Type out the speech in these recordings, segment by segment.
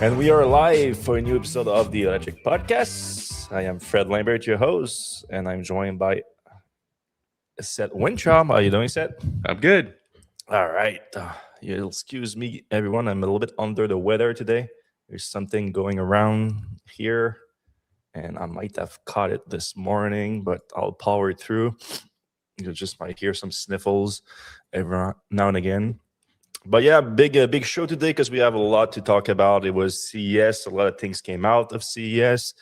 And we are live for a new episode of the Electrek podcast. I am Fred Lambert, your host, and I'm joined by Seth Wintrom. How are you doing, Seth? I'm good. All right. You'll excuse me, everyone. I'm a little bit under the weather today. There's something going around here, and I might have caught it this morning, but I'll power through. You just might hear some sniffles every now and again. But yeah, big show today because we have a lot to talk about. It was CES. A lot of things came out of CES.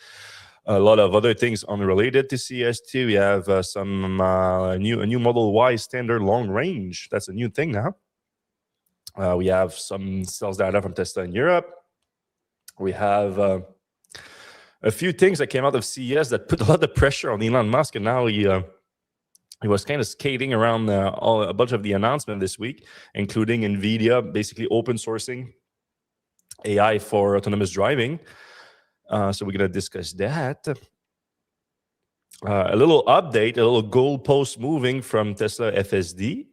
A lot of other things unrelated to CES too. We have some a new Model Y standard long range. That's a new thing now. We have some sales data from Tesla in Europe. We have a few things that came out of CES that put a lot of pressure on Elon Musk, and now he was kind of skating around a bunch of the announcements this week, including Nvidia basically open sourcing AI for autonomous driving. So we're going to discuss that. A little update, a little goalpost moving from Tesla FSD.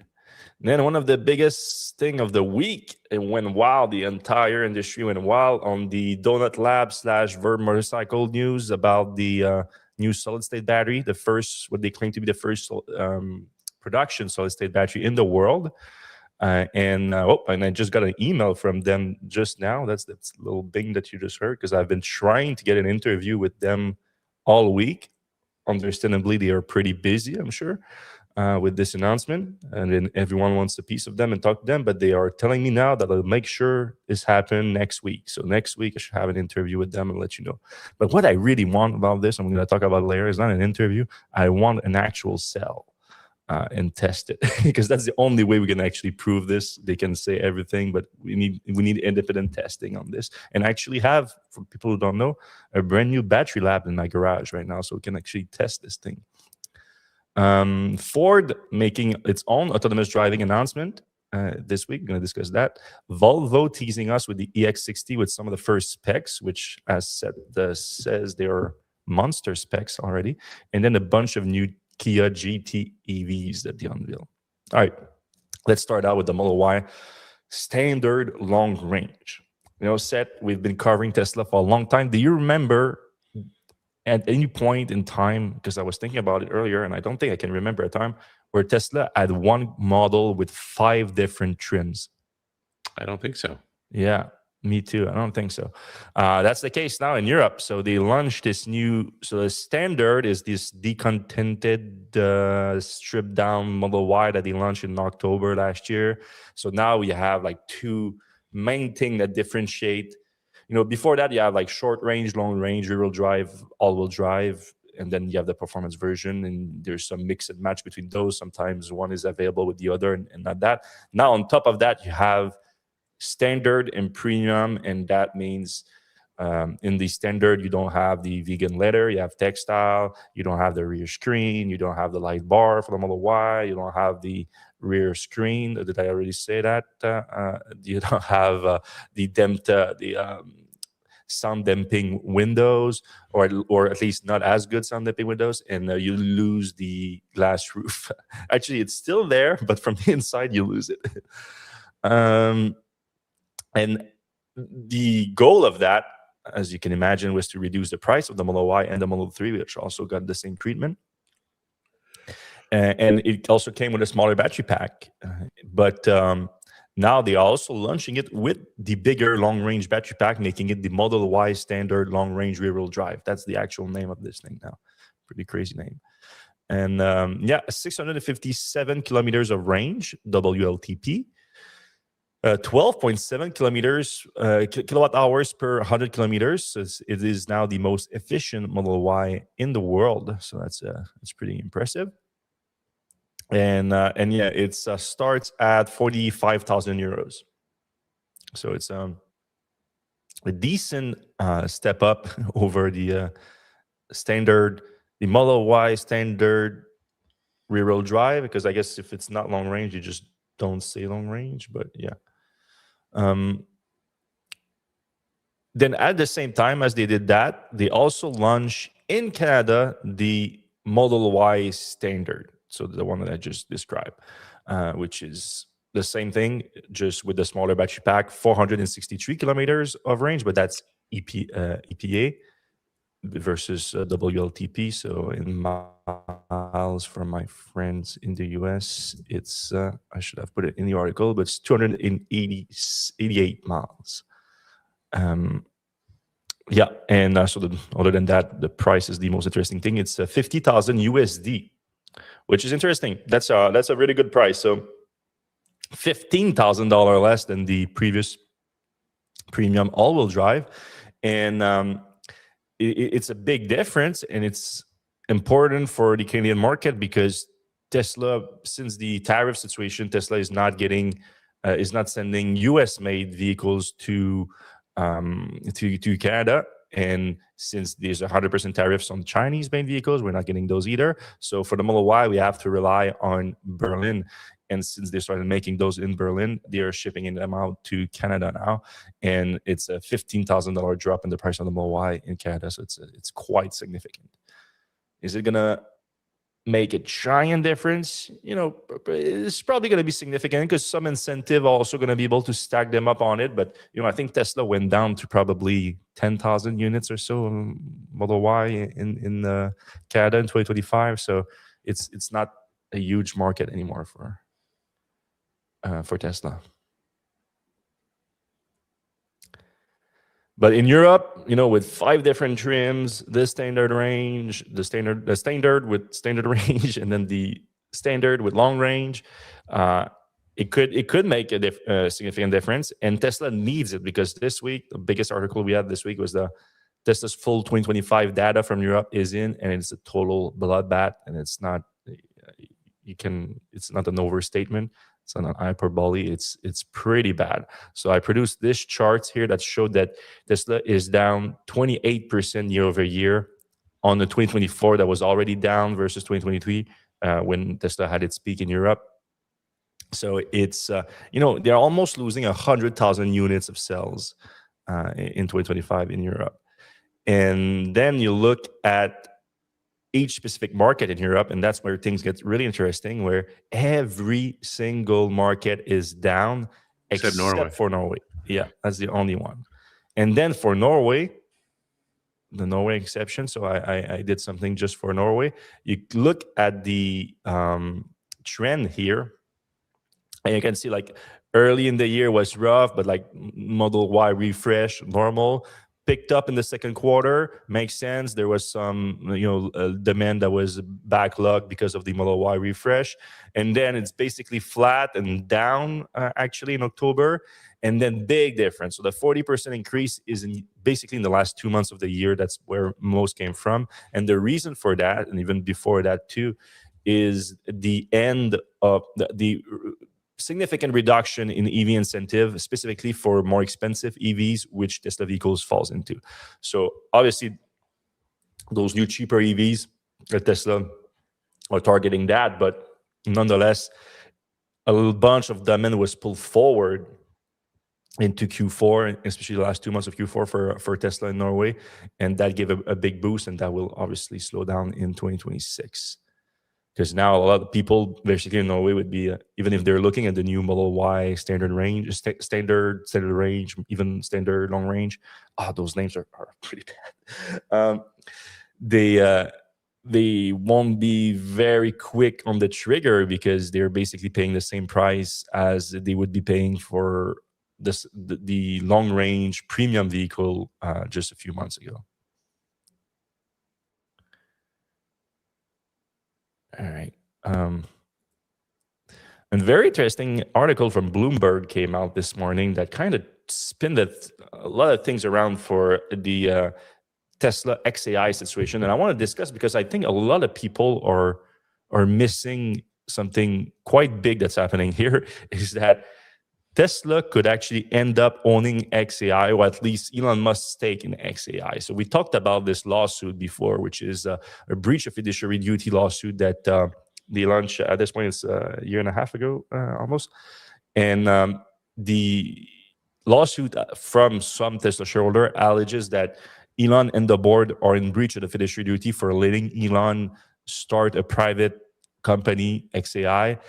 And then one of the biggest thing of the week, it went wild. The entire industry went wild on the Donut Lab / Verge motorcycle news about the new solid-state battery, the first, what they claim to be the first production solid-state battery in the world. And I just got an email from them just now. That's little bing that you just heard, because I've been trying to get an interview with them all week. Understandably, they are pretty busy, I'm sure, with this announcement, and then everyone wants a piece of them and talk to them. But they are telling me now that I'll make sure this happen next week. So next week I should have an interview with them and let you know. But what I really want about this, I'm going to talk about later, is not an interview. I want an actual cell. And test it, because that's the only way we can actually prove this. They can say everything, but we need independent testing on this, and actually have, for people who don't know, a brand new battery lab in my garage right now, so we can actually test this thing. Ford making its own autonomous driving announcement this week. We're going to discuss that. Volvo teasing us with the EX60 with some of the first specs, which, as says, they are monster specs already, and then a bunch of new Kia GT EVs that they unveil. All right, let's start out with the Model Y standard long range. Seth, we've been covering Tesla for a long time. Do you remember at any point in time, because I was thinking about it earlier, and I don't think I can remember a time where Tesla had one model with 5 different trims? I don't think so. Yeah, me too. I don't think so. That's the case now in Europe. So they launched this new. So the standard is this decontented, stripped down Model Y that they launched in October last year. So now we have like 2 main things that differentiate. Before that you have like short range, long range, rear-wheel drive, all-wheel drive, and then you have the performance version, and there's some mix and match between those. Sometimes one is available with the other, and not that. Now on top of that, you have standard and premium, and that means in the standard you don't have the vegan leather, you have textile, you don't have the rear screen, you don't have the light bar for the Model Y, you don't have the rear screen. Did I already say that? You don't have the sound damping windows, or at least not as good sound damping windows, and you lose the glass roof. Actually, it's still there, but from the inside you lose it. And the goal of that, as you can imagine, was to reduce the price of the Model Y and the Model 3, which also got the same treatment. And it also came with a smaller battery pack. But now they are also launching it with the bigger long-range battery pack, making it the Model Y standard long-range rear-wheel drive. That's the actual name of this thing now. Pretty crazy name. And 657 kilometers of range, WLTP. 12.7 kilowatt hours per 100 kilometers. So it is now the most efficient Model Y in the world. So that's pretty impressive. And yeah, it starts at 45,000 euros. So it's a decent step up over the Model Y standard rear-wheel drive, because I guess if it's not long range, you just don't say long range. But yeah. Then at the same time as they did that, they also launched in Canada the Model Y standard. So the one that I just described, which is the same thing, just with the smaller battery pack, 463 kilometers of range, but that's EPA versus WLTP. So in miles for my friends in the US, it's, I should have put it in the article, but it's 288 miles. Yeah, and other than that, the price is the most interesting thing. It's 50,000 USD, which is interesting. That's a really good price. So $15,000 less than the previous premium all-wheel drive, and it's a big difference, and it's important for the Canadian market because Tesla, since the tariff situation, Tesla is not sending US-made vehicles to Canada. And since there's 100% tariffs on Chinese-made vehicles, we're not getting those either. So for the Model Y, we have to rely on Berlin. And since they started making those in Berlin, they are shipping them out to Canada now. And it's a $15,000 drop in the price of the Model Y in Canada. So it's quite significant. Is it going to make a giant difference? It's probably going to be significant because some incentive also going to be able to stack them up on it. But I think Tesla went down to probably 10,000 units or so on Model Y in Canada in 2025. So it's not a huge market anymore for Tesla. But in Europe, with 5 different trims, the standard range, the standard with standard range, and then the standard with long range, it could make a significant difference. And Tesla needs it because this week, the biggest article we had this week was Tesla's full 2025 data from Europe is in, and it's a total bloodbath, and it's not an overstatement. It's not an hyperbole. It's pretty bad. So I produced this chart here that showed that Tesla is down 28% year over year on the 2024 that was already down versus 2023 when Tesla had its peak in Europe. So it's they're almost losing 100,000 units of sales in 2025 in Europe. And then you look at each specific market in Europe, and that's where things get really interesting, where every single market is down except for Norway. Yeah, that's the only one. And then for Norway, the Norway exception, so I did something just for Norway. You look at the trend here, and you can see like early in the year was rough, but like Model Y refresh, normal. Picked up in the second quarter, makes sense. There was some, demand that was backlogged because of the Model Y refresh, and then it's basically flat and down actually in October, and then big difference. So the 40% increase is basically in the last 2 months of the year. That's where most came from, and the reason for that, and even before that too, is the end of the significant reduction in EV incentive, specifically for more expensive EVs, which Tesla vehicles falls into. So obviously, those new cheaper EVs that Tesla are targeting that, but nonetheless, a bunch of demand was pulled forward into Q4, especially the last 2 months of Q4 for Tesla in Norway, and that gave a big boost, and that will obviously slow down in 2026. Because now a lot of people basically in Norway would be, even if they're looking at the new Model Y standard range, standard range, even standard long range, those names are pretty bad. They won't be very quick on the trigger because they're basically paying the same price as they would be paying for the long range premium vehicle just a few months ago. All right. A very interesting article from Bloomberg came out this morning that kind of spinned a lot of things around for the Tesla XAI situation, and I want to discuss because I think a lot of people are missing something quite big that's happening here. Is that Tesla could actually end up owning XAI, or at least Elon Musk's stake in XAI. So we talked about this lawsuit before, which is a breach of fiduciary duty lawsuit that they launched at this point. It's a year and a half ago, almost. And the lawsuit from some Tesla shareholder alleges that Elon and the board are in breach of the fiduciary duty for letting Elon start a private company, XAI,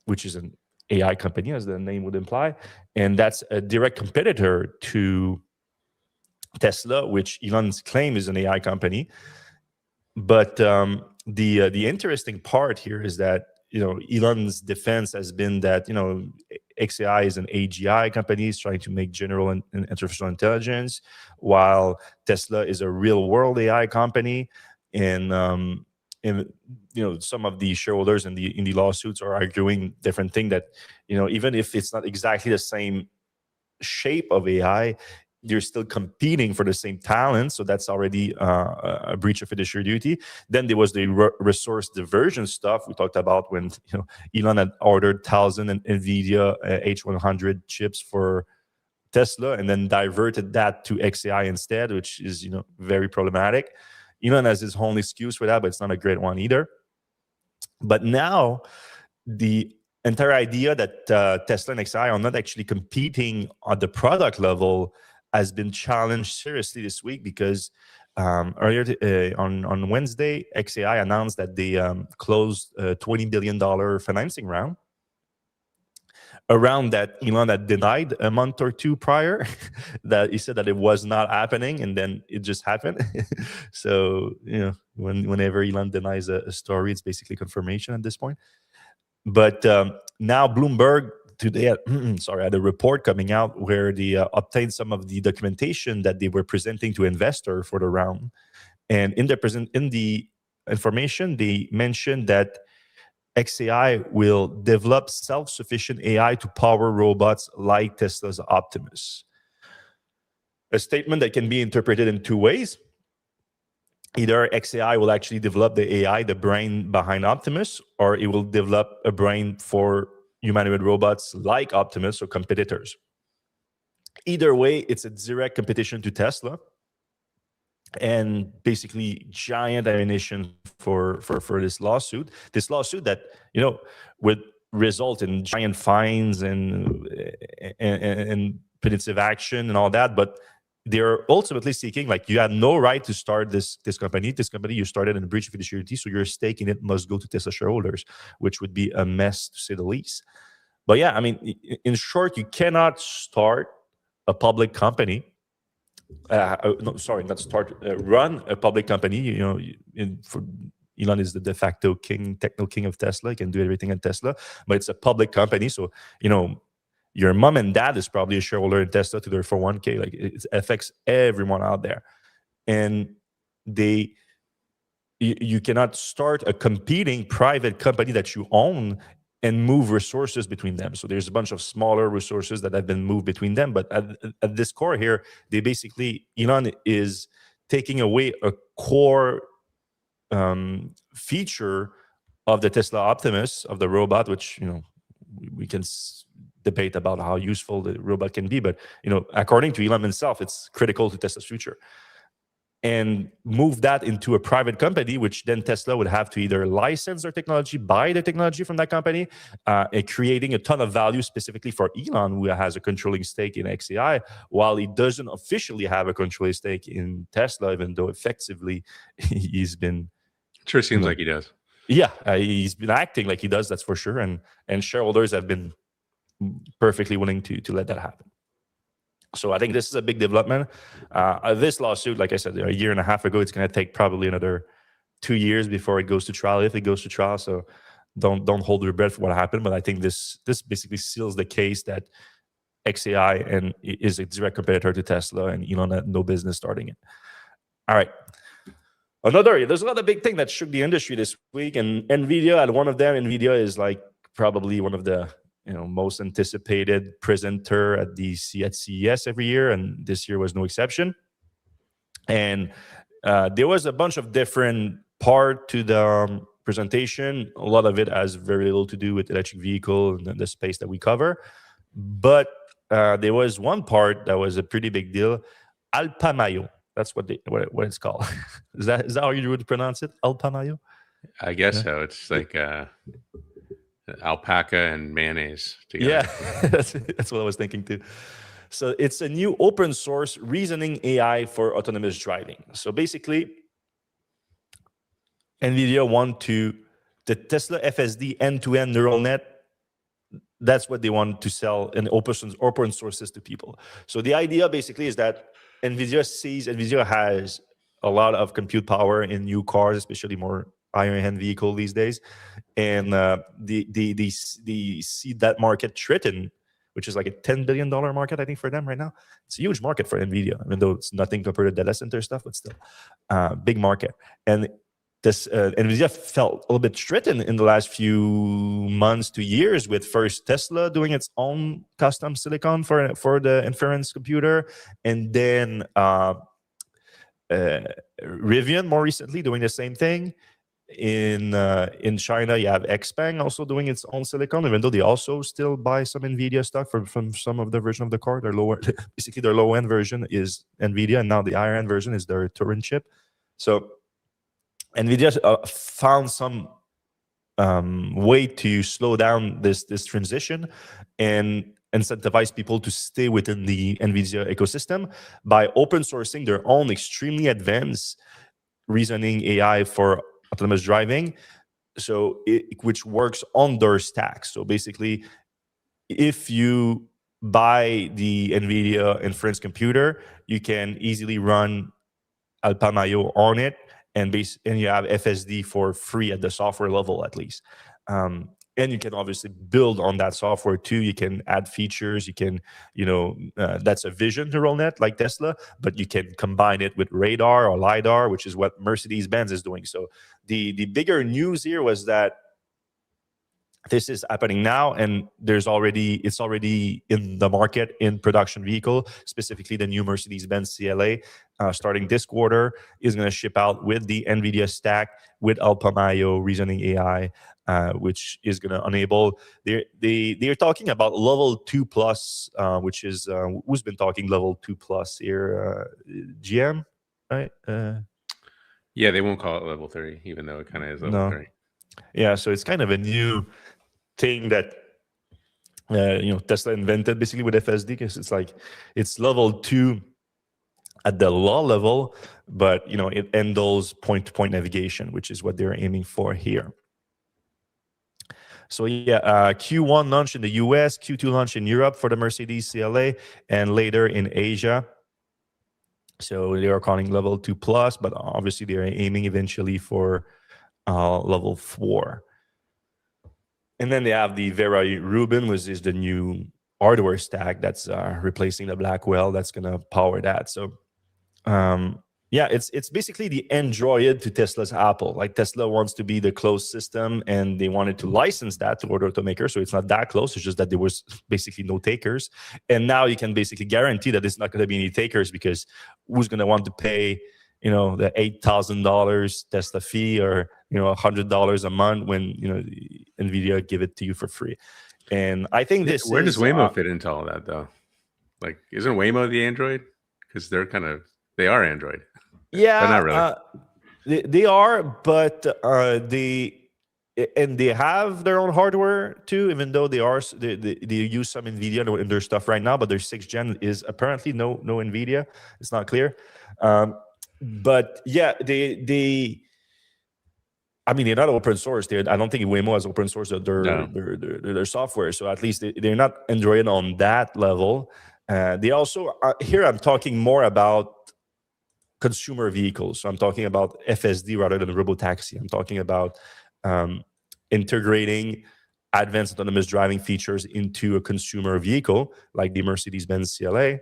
which is an AI company, as the name would imply, and that's a direct competitor to Tesla, which Elon's claim is an AI company. But the interesting part here is that Elon's defense has been that XAI is an AGI company, is trying to make general and artificial intelligence, while Tesla is a real world AI company. And some of the shareholders in the lawsuits are arguing different thing, that even if it's not exactly the same shape of AI, you're still competing for the same talent, so that's already a breach of fiduciary duty. Then there was the resource diversion stuff we talked about, when Elon had ordered 1,000 Nvidia H100 chips for Tesla, and then diverted that to XAI instead, which is very problematic. Elon has his own excuse for that, but it's not a great one either. But now the entire idea that Tesla and XAI are not actually competing at the product level has been challenged seriously this week, because earlier on Wednesday, XAI announced that they closed a $20 billion financing round. Around that, Elon had denied a month or two prior that he said that it was not happening, and then it just happened. So whenever Elon denies a story, it's basically confirmation at this point. But now Bloomberg today had a report coming out where they obtained some of the documentation that they were presenting to investor for the round. And in the information, they mentioned that XAI will develop self-sufficient AI to power robots like Tesla's Optimus. A statement that can be interpreted in two ways. Either XAI will actually develop the AI, the brain behind Optimus, or it will develop a brain for humanoid robots like Optimus or competitors. Either way, it's a direct competition to Tesla, and basically giant ammunition for this lawsuit. This lawsuit that would result in giant fines and punitive action and all that, but they're ultimately seeking, like, you had no right to start this company. This company you started in a breach of fiduciary duty, so your stake in it must go to Tesla shareholders, which would be a mess to say the least. But yeah, I mean, in short, you cannot start a public company. Run a public company. Elon is the de facto technical king of Tesla. He can do everything in Tesla, but it's a public company, so your mom and dad is probably a shareholder in Tesla to their 401k. Like, it affects everyone out there, and you cannot start a competing private company that you own and move resources between them. So there's a bunch of smaller resources that have been moved between them, but at this core here, Elon is taking away a core feature of the Tesla Optimus, of the robot, which we can debate about how useful the robot can be, but according to Elon himself, it's critical to Tesla's future. And move that into a private company, which then Tesla would have to either license their technology, buy the technology from that company, creating a ton of value specifically for Elon, who has a controlling stake in XAI, while he doesn't officially have a controlling stake in Tesla, even though effectively he's been. Sure seems like he does. Yeah, he's been acting like he does, that's for sure. And shareholders have been perfectly willing to let that happen. So I think this is a big development. This lawsuit, like I said, a year and a half ago, it's going to take probably another 2 years before it goes to trial, if it goes to trial. So don't hold your breath for what happened. But I think this basically seals the case that XAI is a direct competitor to Tesla, and Elon had no business starting it. All right. There's another big thing that shook the industry this week, and Nvidia had one of them. Nvidia is like probably one of the most anticipated presenter at CES every year, and this year was no exception. And there was a bunch of different part to the presentation. A lot of it has very little to do with electric vehicle and the space that we cover, but there was one part that was a pretty big deal. Alpamayo. That's what it's called. Is that how you would pronounce it? Alpamayo? I guess so. It's like alpaca and mayonnaise together. Yeah, that's what I was thinking too. So it's a new open source reasoning AI for autonomous driving. So basically, Nvidia want the Tesla FSD end-to-end neural net that's what they want to sell in open sources to people. So the idea basically is that Nvidia has a lot of compute power in new cars, especially more higher-end vehicle these days, and they see that market threatened, which is like a $10 billion market, I think, for them right now. It's a huge market for Nvidia, even though it's nothing compared to data center stuff, but still big market. And this Nvidia felt a little bit threatened in the last few months to years, with first Tesla doing its own custom silicon for the inference computer, and then Rivian more recently doing the same thing. In China, you have XPeng also doing its own silicon, even though they also still buy some Nvidia stock from some of the version of the car. Their lower, basically their low end version is Nvidia, and now the higher end version is their Turin chip. So Nvidia found some way to slow down this transition and incentivize people to stay within the Nvidia ecosystem by open sourcing their own extremely advanced reasoning AI for autonomous driving, so which works on their stack. So basically, if you buy the Nvidia inference computer, you can easily run Alpamayo on it, and you have FSD for free at the software level at least. And you can obviously build on that software too. You can add features. You can, that's a vision neural net like Tesla, but you can combine it with radar or LiDAR, which is what Mercedes-Benz is doing. So the bigger news here was that this is happening now, and it's already in the market in production vehicle. Specifically, the new Mercedes-Benz CLA, starting this quarter, is going to ship out with the Nvidia stack with Alpamayo reasoning AI, which is going to enable. They're talking about level 2+, which is who's been talking level 2+ here? GM, right? Yeah, they won't call it level 3, even though it kind of is level 3. Yeah, so it's kind of a new thing that Tesla invented basically with FSD, because it's level 2 at the law level, but it handles point-to-point navigation, which is what they're aiming for here. So yeah, Q1 launch in the US, Q2 launch in Europe for the Mercedes CLA, and later in Asia. So they are calling level 2+, but obviously they are aiming eventually for level 4. And then they have the Vera Rubin, which is the new hardware stack that's replacing the Blackwell that's going to power that. So, yeah, it's basically the Android to Tesla's Apple. Like, Tesla wants to be the closed system, and they wanted to license that to other automakers. So it's not that close. It's just that there was basically no takers. And now you can basically guarantee that there's not going to be any takers, because who's going to want to pay the $8,000 Tesla fee, or $100 a month when Nvidia give it to you for free? And I think where does Waymo fit into all that, though? Like, isn't Waymo the Android? Because they are Android. Yeah, but not really. They are, but they have their own hardware too. Even though they use some Nvidia in their stuff right now, but their 6th gen is apparently no Nvidia. It's not clear. But yeah, they're not open source. I don't think Waymo has open source their software. So at least they're not Android on that level. They also here I'm talking more about consumer vehicles. So I'm talking about FSD rather than robotaxi. I'm talking about integrating advanced autonomous driving features into a consumer vehicle like the Mercedes-Benz CLA.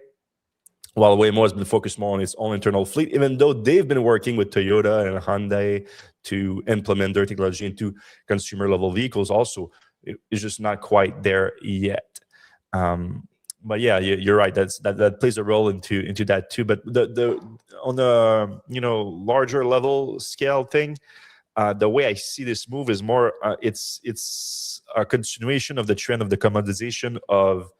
While Waymo has been focused more on its own internal fleet, even though they've been working with Toyota and Hyundai to implement their technology into consumer-level vehicles also. It's just not quite there yet. But yeah, you're right. That plays a role into that too. But the on the larger level scale thing, the way I see this move is more it's a continuation of the trend of the commoditization of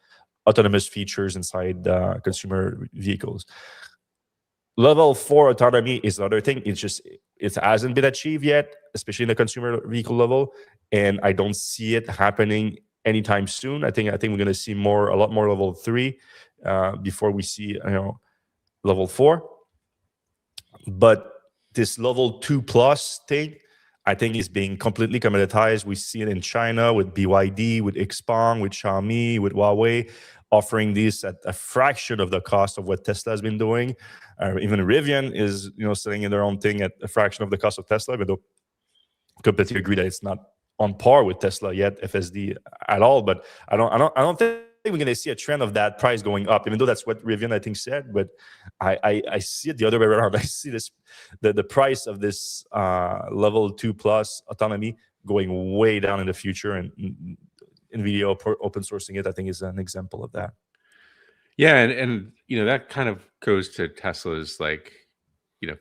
autonomous features inside consumer vehicles. Level 4 autonomy is another thing. It hasn't been achieved yet, especially in the consumer vehicle level, and I don't see it happening anytime soon. I think we're going to see a lot more level 3 before we see level 4. But this level 2+ thing, I think is being completely commoditized. We see it in China with BYD, with Xpeng, with Xiaomi, with Huawei, offering these at a fraction of the cost of what Tesla has been doing. Even Rivian is, selling in their own thing at a fraction of the cost of Tesla, even though I completely agree that it's not on par with Tesla yet, FSD at all. But I don't think we're going to see a trend of that price going up, even though that's what Rivian I think said. But I see it the other way around. I see the price of this level 2 plus autonomy going way down in the future, and Nvidia open sourcing it, I think, is an example of that. Yeah, and that kind of goes to Tesla's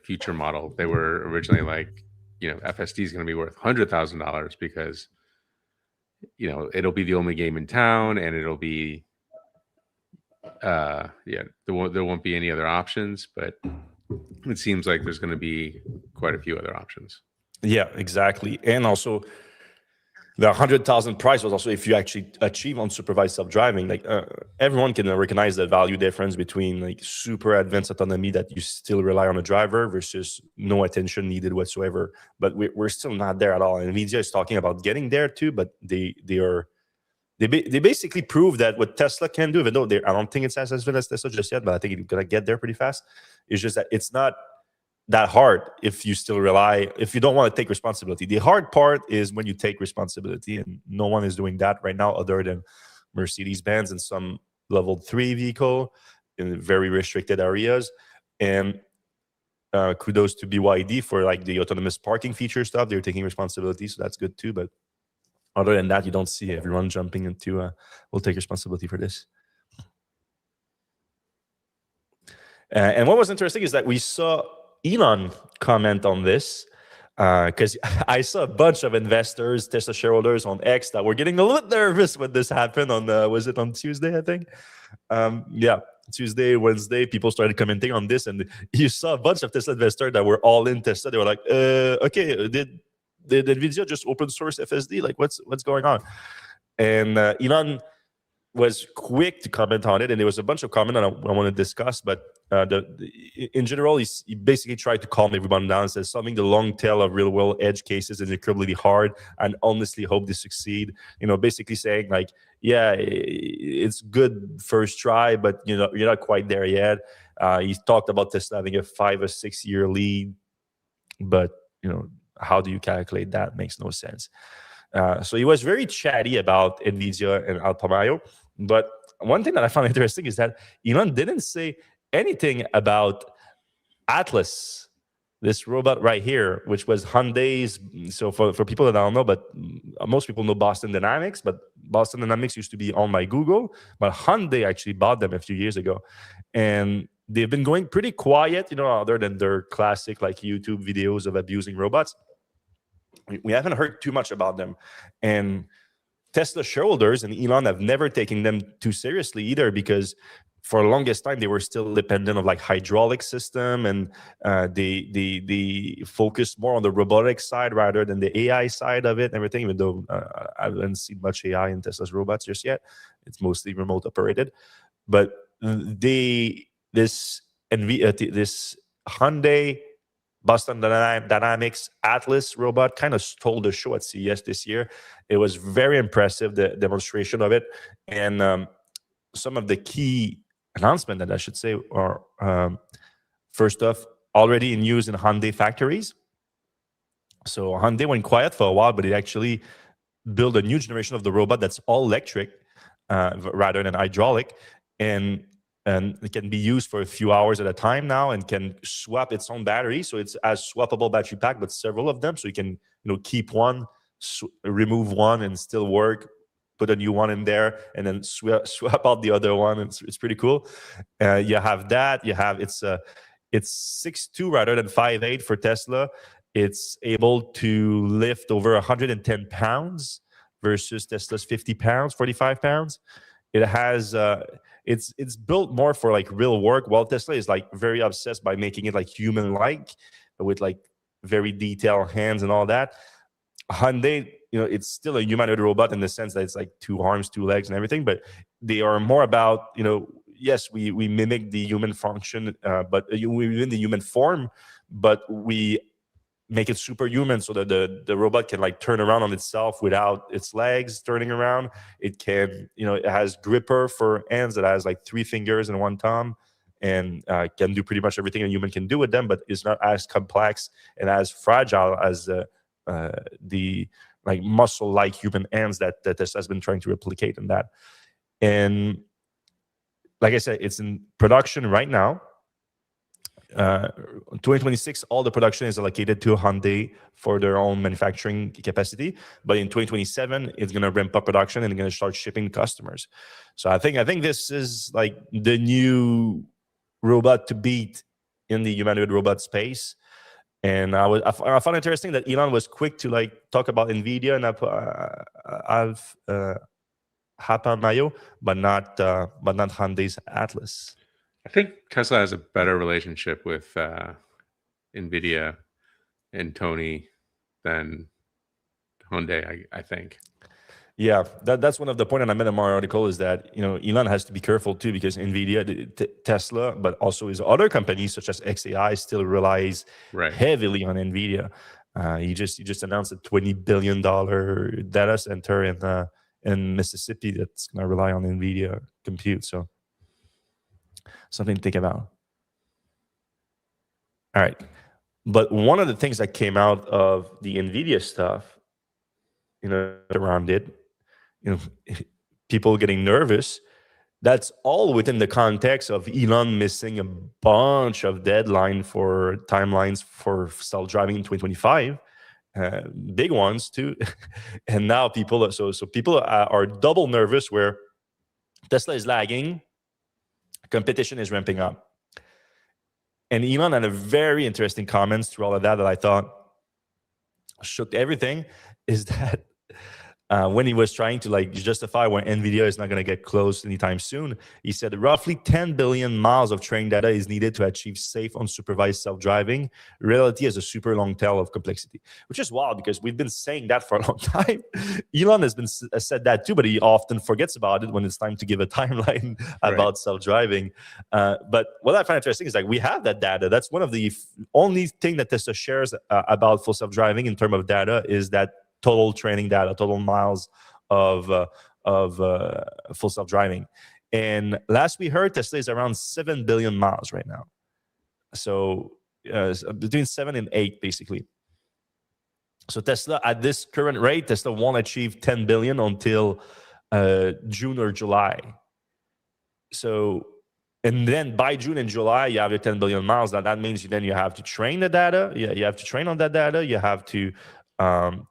future model. They were originally like, FSD is going to be worth $100,000 because it'll be the only game in town, and it'll be there won't be any other options. But it seems like there's going to be quite a few other options. Yeah, exactly. And also the 100,000 price was also if you actually achieve unsupervised self-driving. Like everyone can recognize the value difference between like super advanced autonomy that you still rely on a driver versus no attention needed whatsoever. But we're still not there at all. And Nvidia is talking about getting there too, but they basically prove that what Tesla can do, even though I don't think it's as advanced as Tesla just yet, but I think it's gonna get there pretty fast. It's just that it's not that hard if you don't want to take responsibility. The hard part is when you take responsibility, and no one is doing that right now other than Mercedes-Benz and some level 3 vehicle in very restricted areas. And kudos to BYD for like the autonomous parking feature stuff. They're taking responsibility, so that's good too. But other than that, you don't see everyone jumping into we'll take responsibility for this. And what was interesting is that we saw Elon comment on this, because I saw a bunch of investors, Tesla shareholders on X that were getting a little bit nervous when this happened on, was it on Tuesday, I think? Tuesday, Wednesday, people started commenting on this, and you saw a bunch of Tesla investors that were all in Tesla. They were like, okay, did Nvidia just open source FSD? Like, what's going on? And Elon was quick to comment on it, and there was a bunch of comments I want to discuss, but in general, he basically tried to calm everyone down and says something the long tail of real world edge cases is incredibly hard, and honestly hope they succeed. Basically saying like, yeah, it's good first try, but you're not quite there yet. He talked about Tesla having a 5 or 6 year lead, but how do you calculate that? Makes no sense. So he was very chatty about Nvidia and Alfa Romeo. But one thing that I found interesting is that Elon didn't say anything about Atlas, this robot right here, which was Hyundai's. So for people that don't know, but most people know Boston Dynamics, but Boston Dynamics used to be owned by Google, but Hyundai actually bought them a few years ago. And they've been going pretty quiet, other than their classic like YouTube videos of abusing robots. We haven't heard too much about them. And Tesla shareholders and Elon have never taken them too seriously either, because for the longest time they were still dependent on like hydraulic system, and they focused more on the robotic side rather than the AI side of it and everything, even though I haven't seen much AI in Tesla's robots just yet. It's mostly remote operated. But this Hyundai Boston Dynamics Atlas robot kind of stole the show at CES this year. It was very impressive, the demonstration of it. And some of the key announcements that I should say are, first off, already in use in Hyundai factories. So Hyundai went quiet for a while, but it actually built a new generation of the robot that's all electric rather than hydraulic. And it can be used for a few hours at a time now, and can swap its own battery. So it's a swappable battery pack, but several of them. So you can keep one, remove one, and still work. Put a new one in there, and then swap out the other one. It's pretty cool. You have that. You have it's 6'2" rather than 5'8" for Tesla. It's able to lift over 110 pounds versus Tesla's 50 pounds, 45 pounds. It has it's built more for like real work, while Tesla is like very obsessed by making it like human-like, with like very detailed hands and all that. Hyundai, it's still a humanoid robot in the sense that it's like 2 arms, 2 legs and everything, but they are more about, yes, we mimic the human function, but within the human form, but we make it superhuman so that the robot can like turn around on itself without its legs turning around. It can, it has gripper for hands that has like 3 fingers and 1 thumb, and can do pretty much everything a human can do with them, but it's not as complex and as fragile as the like muscle-like human hands that Tesla has been trying to replicate in that. And like I said, it's in production right now. 2026, all the production is allocated to Hyundai for their own manufacturing capacity. But in 2027, it's going to ramp up production and going to start shipping customers. So I think this is like the new robot to beat in the humanoid robot space. And I found it interesting that Elon was quick to like talk about Nvidia and Hapa Mayo, but not Hyundai's Atlas. I think Tesla has a better relationship with Nvidia and Tony than Hyundai, I think. Yeah, that's one of the points, and I made in my article, is that Elon has to be careful too, because Nvidia, Tesla, but also his other companies such as XAI still relies heavily on Nvidia. He just announced a $20 billion data center in Mississippi that's going to rely on Nvidia compute. So something to think about. All right, but one of the things that came out of the Nvidia stuff, around it, people getting nervous. That's all within the context of Elon missing a bunch of timelines for self-driving in 2025, big ones too. And now people are double nervous, where Tesla is lagging, competition is ramping up. And Elon had a very interesting comments through all of that I thought shook everything, is that when he was trying to like justify why Nvidia is not going to get close anytime soon, he said roughly 10 billion miles of training data is needed to achieve safe, unsupervised self-driving. Reality has a super long tail of complexity, which is wild because we've been saying that for a long time. Elon has said that too, but he often forgets about it when it's time to give a timeline about self-driving. But what I find interesting is like we have that data. That's one of the only thing that Tesla shares about full self-driving in terms of data, is that total training data, total miles of full self-driving. And last we heard, Tesla is around 7 billion miles right now. So between 7 and 8, basically. So Tesla, at this current rate, Tesla won't achieve 10 billion until June or July. So, and then by June and July, you have your 10 billion miles. Now that means then you have to train the data. Yeah, you have to train on that data. You have to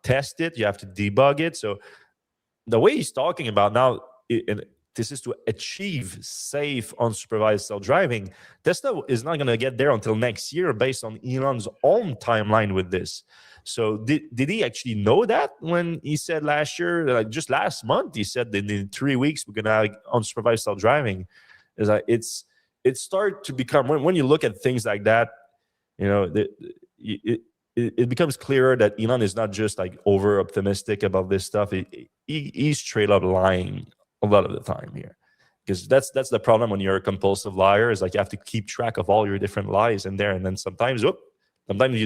test it, you have to debug it. So the way he's talking about now, this is to achieve safe, unsupervised self-driving. Tesla is not going to get there until next year based on Elon's own timeline with this. So did he actually know that when he said last year, like just last month, he said that in 3 weeks we're going to have unsupervised self-driving? Is like it started to become, when you look at things like that, it becomes clearer that Elon is not just like over optimistic about this stuff. He's straight up lying a lot of the time here, because that's the problem when you're a compulsive liar, is like you have to keep track of all your different lies in there, and then sometimes you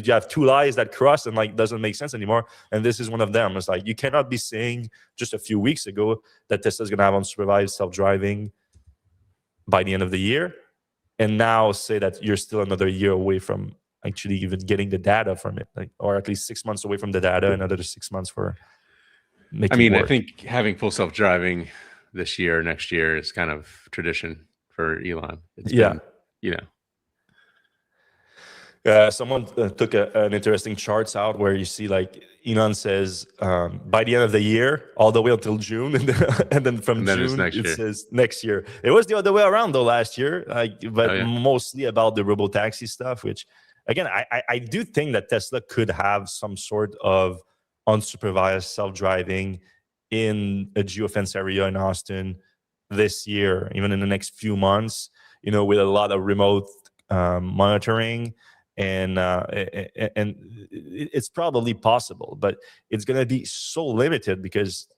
have 2 lies that cross and like doesn't make sense anymore. And this is one of them. It's like you cannot be saying just a few weeks ago that Tesla's going to have unsupervised self-driving by the end of the year, and now say that you're still another year away from actually even getting the data from it, like, or at least 6 months away from the data, another 6 months for making it work. I think having full self-driving this year, next year is kind of tradition for Elon. It's been, someone took an interesting charts out where you see like Elon says by the end of the year all the way until June, and then from June it says next year. It was the other way around though last year, but mostly about the robotaxi stuff, which again, I do think that Tesla could have some sort of unsupervised self-driving in a geofence area in Austin this year, even in the next few months, with a lot of remote monitoring. And it's probably possible, but it's going to be so limited, because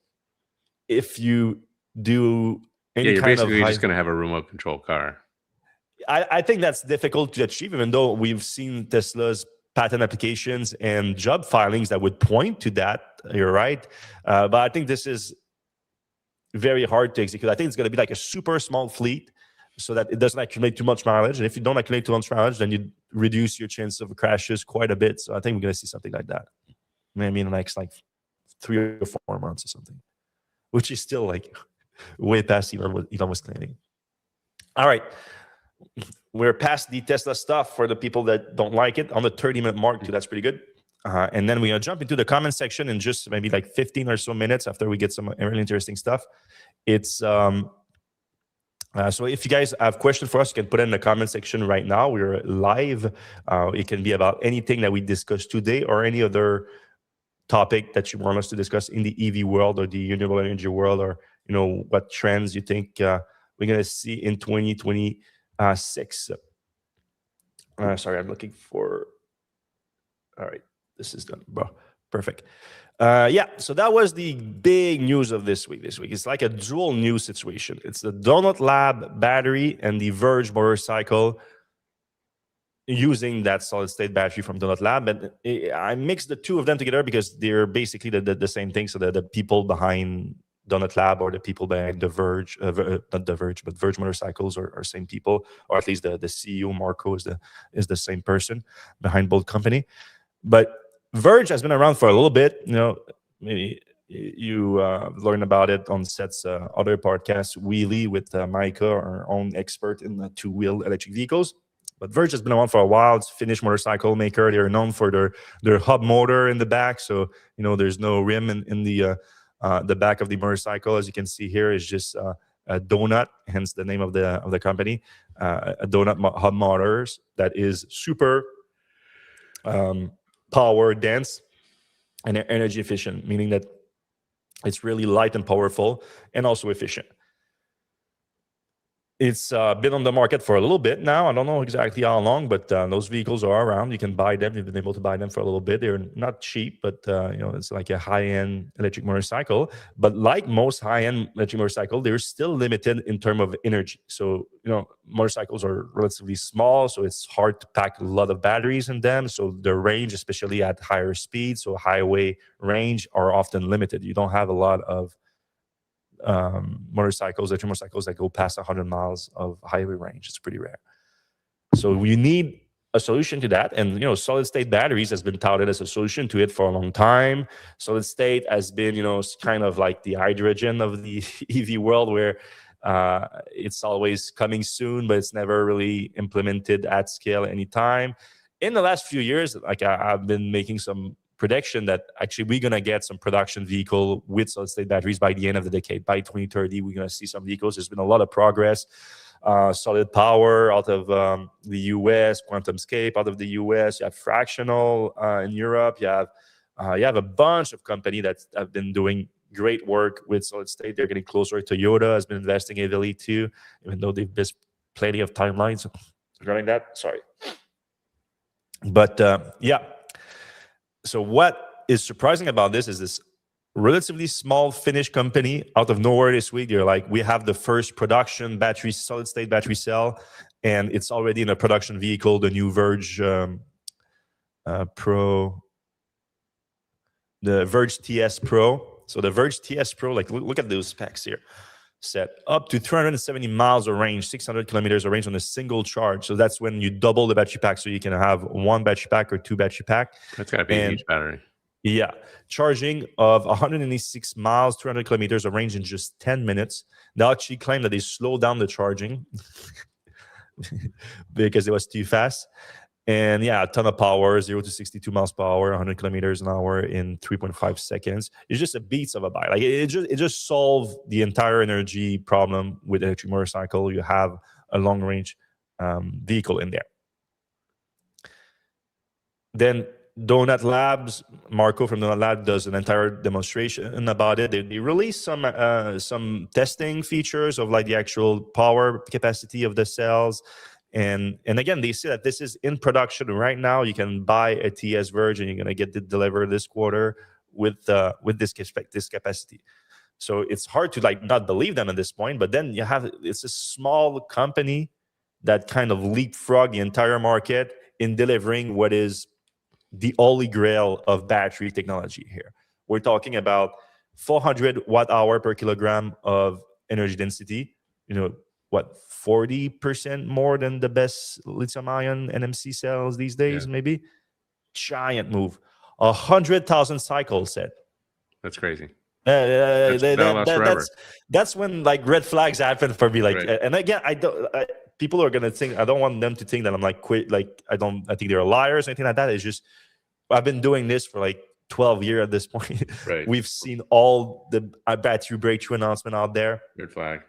if you do any you're kind basically of just going to have a remote control car. I think that's difficult to achieve, even though we've seen Tesla's patent applications and job filings that would point to that. You're right. But I think this is very hard to execute. I think it's going to be like a super small fleet so that it doesn't accumulate too much mileage. And if you don't accumulate too much mileage, then you reduce your chance of crashes quite a bit. So I think we're going to see something like that. Maybe in the next like 3 or 4 months or something, which is still like way past Elon was claiming. All right. We're past the Tesla stuff for the people that don't like it on the 30-minute mark too. That's pretty good. And then we're going to jump into the comment section in just maybe like 15 or so minutes after we get some really interesting stuff. It's so if you guys have questions for us, you can put it in the comment section right now. We're live. It can be about anything that we discussed today or any other topic that you want us to discuss in the EV world or the renewable energy world, or what trends you think we're going to see in 2026. Sorry, I'm looking for. All right, this is done, bro. Perfect. So that was the big news of this week. It's like a dual news situation. It's the Donut Lab battery and the Verge motorcycle using that solid state battery from Donut Lab. And I mixed the two of them together because they're basically the same thing. So the people behind Donut Lab or the people behind the Verge, not the Verge, but Verge motorcycles are same people, or at least the CEO Marco is the same person behind both company. But Verge has been around for a little bit. Maybe you learn about it on Seth's other podcast, Wheelie, with Micah, our own expert in the two-wheel electric vehicles. But Verge has been around for a while. It's a Finnish motorcycle maker. They're known for their hub motor in the back. So, there's no rim in the back of the motorcycle. As you can see here, is just a donut, hence the name of the company. A donut hub motors that is super power dense and energy efficient, meaning that it's really light and powerful and also efficient. It's been on the market for a little bit now. I don't know exactly how long, but those vehicles are around. You can buy them. You've been able to buy them for a little bit. They're not cheap, but it's like a high-end electric motorcycle. But like most high-end electric motorcycle, they're still limited in terms of energy. So motorcycles are relatively small, so it's hard to pack a lot of batteries in them. So the range, especially at higher speeds, so highway range, are often limited. You don't have a lot of electric motorcycles that go past 100 miles of highway range. It's pretty rare. So you need a solution to that. And, solid state batteries has been touted as a solution to it for a long time. Solid state has been, kind of like the hydrogen of the EV world, where it's always coming soon, but it's never really implemented at scale anytime. In the last few years, like I've been making some prediction that actually we're going to get some production vehicle with solid state batteries by the end of the decade. By 2030, we're going to see some vehicles. There's been a lot of progress. Solid Power out of the US, QuantumScape out of the US. You have Fractional in Europe. You have a bunch of companies that have been doing great work with solid state. They're getting closer. Toyota has been investing heavily too, even though they've missed plenty of timelines regarding that. Sorry. But so what is surprising about this is this relatively small Finnish company out of nowhere this week. They're like, we have the first production battery, solid state battery cell, and it's already in a production vehicle, the new Verge Pro, the Verge TS Pro. So the Verge TS Pro, like look at those specs here. Set up to 370 miles of range, 600 kilometers of range on a single charge. So that's when you double the battery pack. So you can have one battery pack or two battery pack. That's got to be a huge battery. Yeah. Charging of 186 miles, 300 kilometers of range in just 10 minutes. They actually claim that they slowed down the charging because it was too fast. And a ton of power, 0 to 62 miles per hour, 100 kilometers an hour in 3.5 seconds. It's just a beats of a bike. Like it just solved the entire energy problem with electric motorcycle. You have a long range vehicle in there. Then Donut Labs, Marco from Donut Lab does an entire demonstration about it. They released some testing features of like the actual power capacity of the cells. And again, they say that this is in production right now. You can buy a TS Verge and you're going to get it delivered this quarter with this capacity. So it's hard to like not believe them at this point. But then it's a small company that kind of leapfrog the entire market in delivering what is the holy grail of battery technology here. We're talking about 400 watt hour per kilogram of energy density. You know, what, 40% more than the best lithium ion NMC cells these days, maybe. Giant move. 100,000 cycles set. That's crazy. That'll last forever. That's when like red flags happen for me. Like, Right. and again, people are gonna think, I don't want them to think that I'm like quit. Like, I think they're liars or anything like that. It's just, I've been doing this for like 12 years at this point. Right. We've seen all the battery breakthrough announcement out there. Red flag.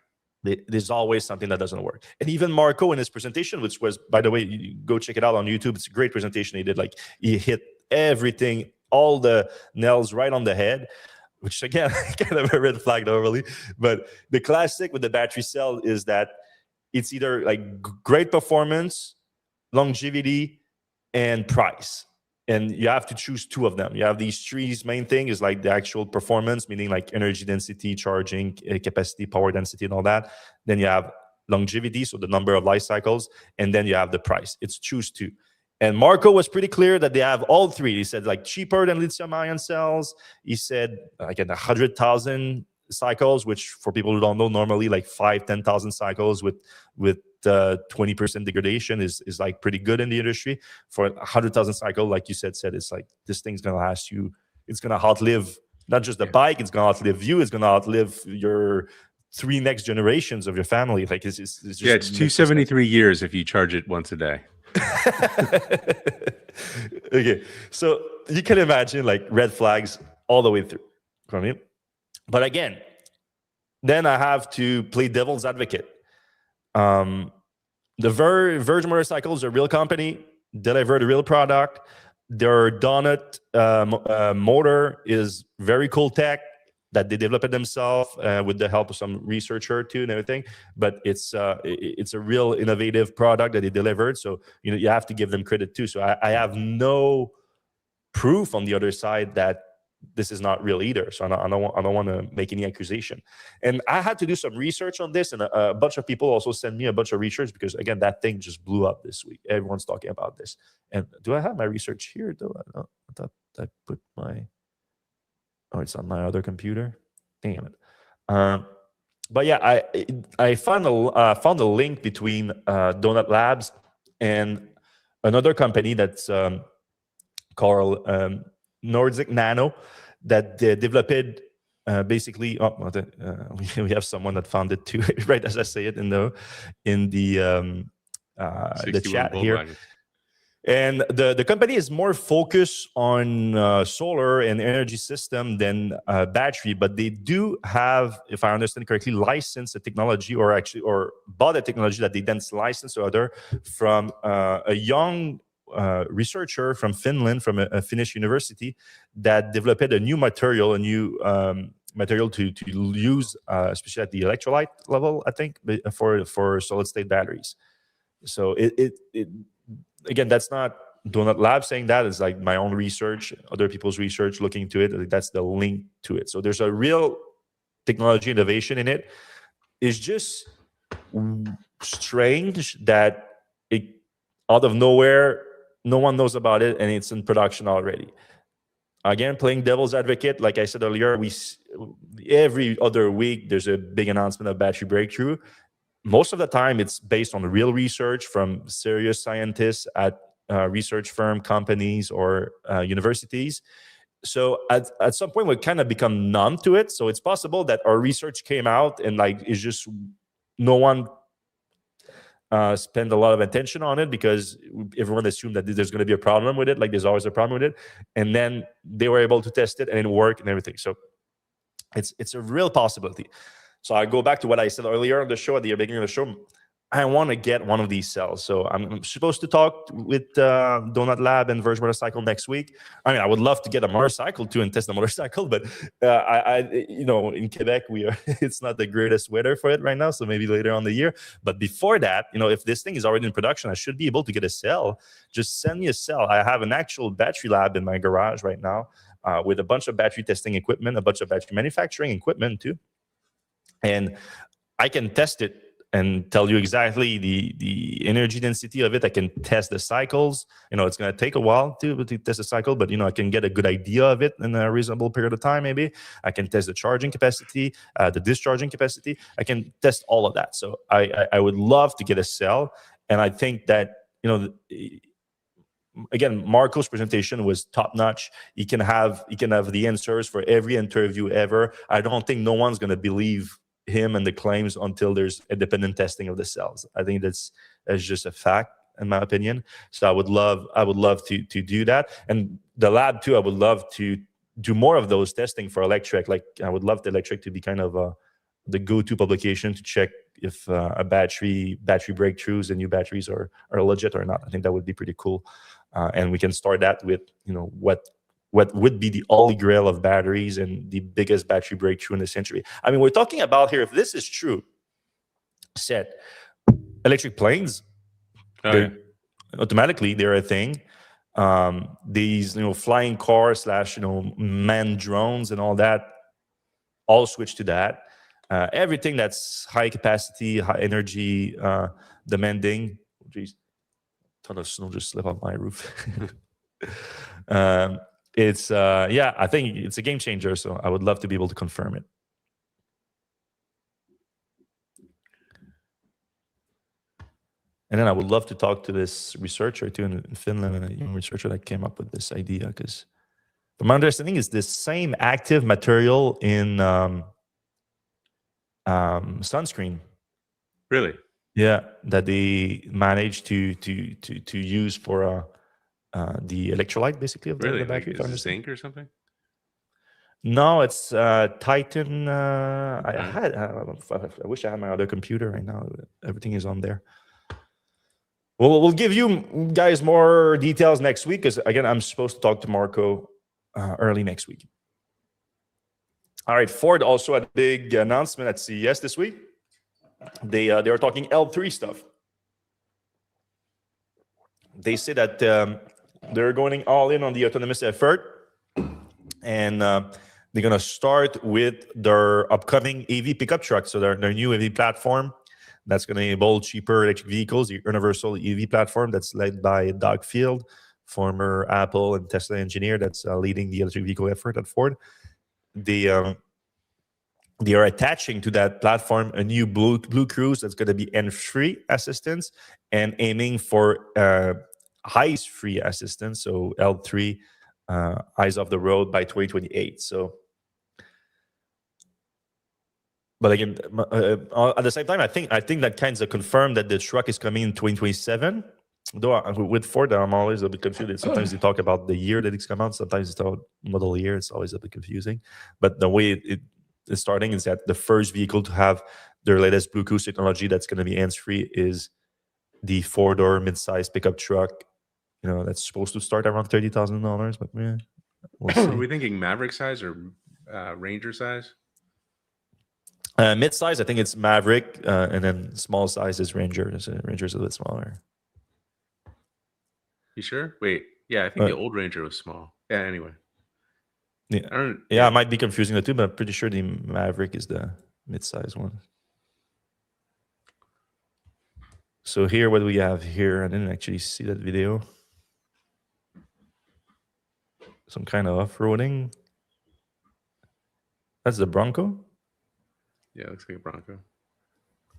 There's always something that doesn't work. And even Marco in his presentation, which was, by the way, you go check it out on YouTube. It's a great presentation he did. Like, he hit everything, all the nails right on the head, which again, kind of a red flag overly. But the classic with the battery cell is that it's either like great performance, longevity, and price. And you have to choose two of them. You have these three main things, is like the actual performance, meaning like energy density, charging capacity, power density, and all that. Then you have longevity, so the number of life cycles. And then you have the price. It's choose two. And Marco was pretty clear that they have all three. He said like cheaper than lithium ion cells. He said like 100,000 cycles, which for people who don't know, normally like 10,000 cycles with 20% degradation is like pretty good in the industry. For 100,000 cycle, like you said, it's like, this thing's gonna last you. It's gonna outlive not just the bike. It's gonna outlive you. It's gonna outlive your 3 next generations of your family. Like it's just, it's 273 years if you charge it once a day. Okay, so you can imagine like red flags all the way through. But again, then I have to play devil's advocate. The Verge motorcycles are a real company, delivered a real product. Their donut motor is very cool tech that they developed themselves with the help of some researcher too and everything. But it's a real innovative product that they delivered. So you have to give them credit too. So I have no proof on the other side that this is not real either. So I don't want to make any accusation. And I had to do some research on this, and a bunch of people also sent me a bunch of research because again, that thing just blew up this week. Everyone's talking about this. And do I have my research here though? I thought I put my, oh, it's on my other computer. Damn it. But yeah, I found a link between Donut Labs and another company that's called Nordic Nano, that developed basically. We have someone that found it too, right as I say it in the chat here. Wagon. And the company is more focused on solar and energy system than battery, but they do have, if I understand correctly, licensed a technology, or bought a technology that they then licensed to other from a young researcher from Finland, from a Finnish university, that developed a new material, material to use, especially at the electrolyte level, I think, for solid state batteries. So it again, that's not Donut Lab saying that. It's like my own research, other people's research looking into it. That's the link to it. So there's a real technology innovation in it. It's just strange that it, out of nowhere, no one knows about it, and it's in production already. Again, playing devil's advocate, like I said earlier, every other week there's a big announcement of battery breakthrough. Most of the time, it's based on real research from serious scientists at research firm, companies, or universities. So at some point, we kind of become numb to it. So it's possible that our research came out and like it's just no one spend a lot of attention on it because everyone assumed that there's going to be a problem with it. Like there's always a problem with it. And then they were able to test it and it worked and everything. So it's a real possibility. So I go back to what I said earlier on the show, at the beginning of the show. I want to get one of these cells. So I'm supposed to talk with Donut Lab and Verge Motorcycle next week. I mean, I would love to get a motorcycle too and test the motorcycle, but in Quebec, it's not the greatest weather for it right now. So maybe later on the year. But before that, if this thing is already in production, I should be able to get a cell. Just send me a cell. I have an actual battery lab in my garage right now with a bunch of battery testing equipment, a bunch of battery manufacturing equipment too. And I can test it and tell you exactly the energy density of it. I can test the cycles. It's going to take a while to test the cycle, but I can get a good idea of it in a reasonable period of time. Maybe I can test the charging capacity, the discharging capacity. I can test all of that. So I would love to get a cell, and I think that again, Marco's presentation was top notch. He can have the answers for every interview ever. I don't think no one's going to believe him and the claims until there's independent testing of the cells. I think that's just a fact, in my opinion. So I would love to do that. And the lab too, I would love to do more of those testing for Electrek. Like, I would love the Electrek to be kind of the go-to publication to check if a battery breakthroughs and new batteries are legit or not. I think that would be pretty cool. And we can start that with what would be the holy grail of batteries and the biggest battery breakthrough in the century. I mean, we're talking about here, if this is true, electric planes, automatically they're a thing. These flying cars / manned drones and all that, all switch to that. Everything that's high capacity, high energy demanding. Jeez, ton of snow just slipped on my roof. It's I think it's a game changer. So I would love to be able to confirm it. And then I would love to talk to this researcher too in Finland, a young researcher that came up with this idea, because from my understanding is this same active material in sunscreen. Really? Yeah, that they managed to use for the electrolyte, basically, of the battery. Like, is it zinc or something? No, it's Titan. I wish I had my other computer right now. Everything is on there. Well, we'll give you guys more details next week, because again, I'm supposed to talk to Marco early next week. All right, Ford also had a big announcement at CES this week. They are talking L3 stuff. They say that they're going all in on the autonomous effort, and they're going to start with their upcoming EV pickup truck. So their new EV platform that's going to enable cheaper electric vehicles, the universal EV platform that's led by Doug Field, former Apple and Tesla engineer that's leading the electric vehicle effort at Ford. They are attaching to that platform a new Blue Cruise that's going to be hands-free assistance and aiming for eyes-free assistance, so L3, eyes off the road by 2028. So, but again, at the same time, I think that kind of confirmed that the truck is coming in 2027. Though with Ford, I'm always a bit confused. Sometimes they talk about the year that it's come out. Sometimes it's about model year. It's always a bit confusing. But the way it's starting is that the first vehicle to have their latest Blue Cruise technology that's going to be hands-free is the 4-door mid-size pickup truck. That's supposed to start around $30,000. But yeah, we'll see. Are we thinking Maverick size or Ranger size? Mid-size, I think it's Maverick, and then small size is Ranger. Ranger's a bit smaller. You sure? Wait, yeah, I think the old Ranger was small. Yeah, anyway. Yeah, I might be confusing the two, but I'm pretty sure the Maverick is the mid-size one. So here, what do we have here? I didn't actually see that video. Some kind of off-roading. That's the Bronco? Yeah, it looks like a Bronco.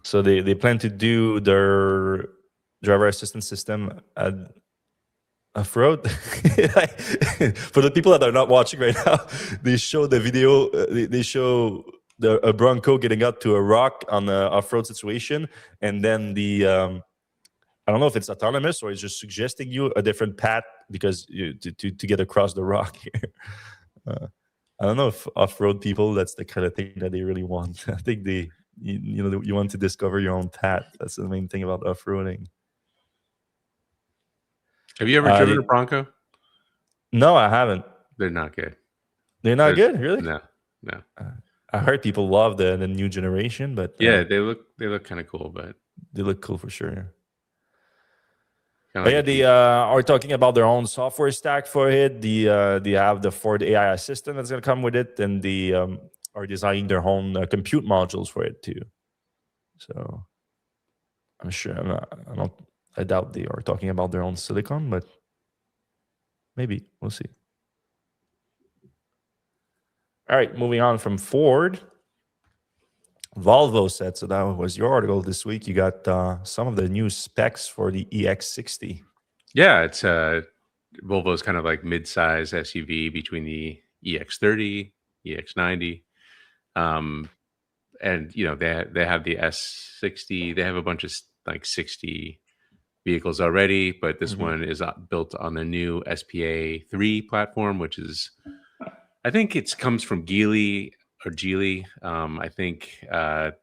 So they plan to do their driver assistance system at off-road. For the people that are not watching right now, they show the video. They show a Bronco getting up to a rock on an off-road situation, and then I don't know if it's autonomous or it's just suggesting you a different path because to get across the rock here. I don't know if off-road people, that's the kind of thing that they really want. I think you want to discover your own path. That's the main thing about off-roading. Have you ever driven a Bronco? No, I haven't. They're not good. They're not good, really? No. I heard people love the new generation, but yeah, they look kind of cool, but they look cool for sure. But yeah, they are talking about their own software stack for it. They have the Ford AI assistant that's going to come with it, and they are designing their own compute modules for it too. So I'm sure. I doubt they are talking about their own silicon, but maybe we'll see. All right, moving on from Ford. Volvo said, so that was your article this week. You got some of the new specs for the EX60. Yeah, it's Volvo's kind of like mid-size SUV between the EX30, EX90, and they have the S60. They have a bunch of like 60 vehicles already, but this one is built on the new SPA3 platform, which is, I think it comes from Geely or Geely. I think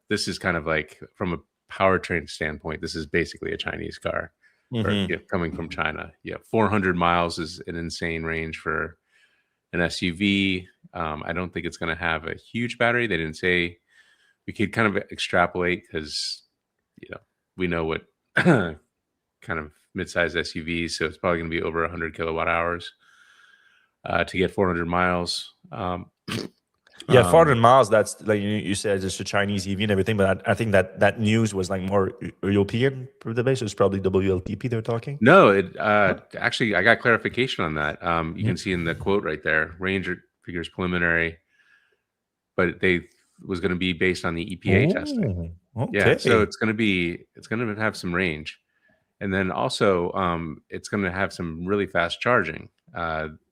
this is kind of like, from a powertrain standpoint, this is basically a Chinese car, or coming from China. 400 miles is an insane range for an SUV. I don't think it's going to have a huge battery. They didn't say. We could kind of extrapolate, because we know what kind of mid-sized SUVs, so it's probably going to be over 100 kilowatt hours to get 400 miles. Yeah, 400 miles, that's like you said, just a Chinese EV and everything, but I think that news was like more European for the base. It's probably WLTP they're talking. No, actually, I got clarification on that. You can see in the quote right there, range figures preliminary, but they was going to be based on the EPA testing. Okay. Yeah, so it's going to have some range. And then also, it's going to have some really fast charging.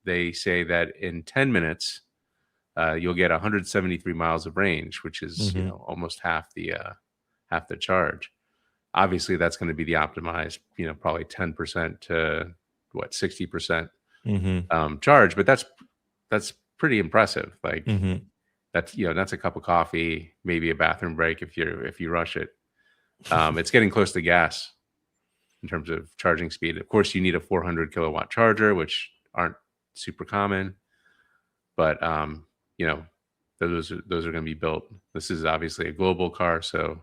They say that in 10 minutes, you'll get 173 miles of range, which is almost half the charge. Obviously, that's going to be the optimized, probably 10% to 60% charge. But that's pretty impressive. Like that's a cup of coffee, maybe a bathroom break if you rush it. It's getting close to gas in terms of charging speed. Of course, you need a 400 kilowatt charger, which aren't super common, but those are going to be built. This is obviously a global car, so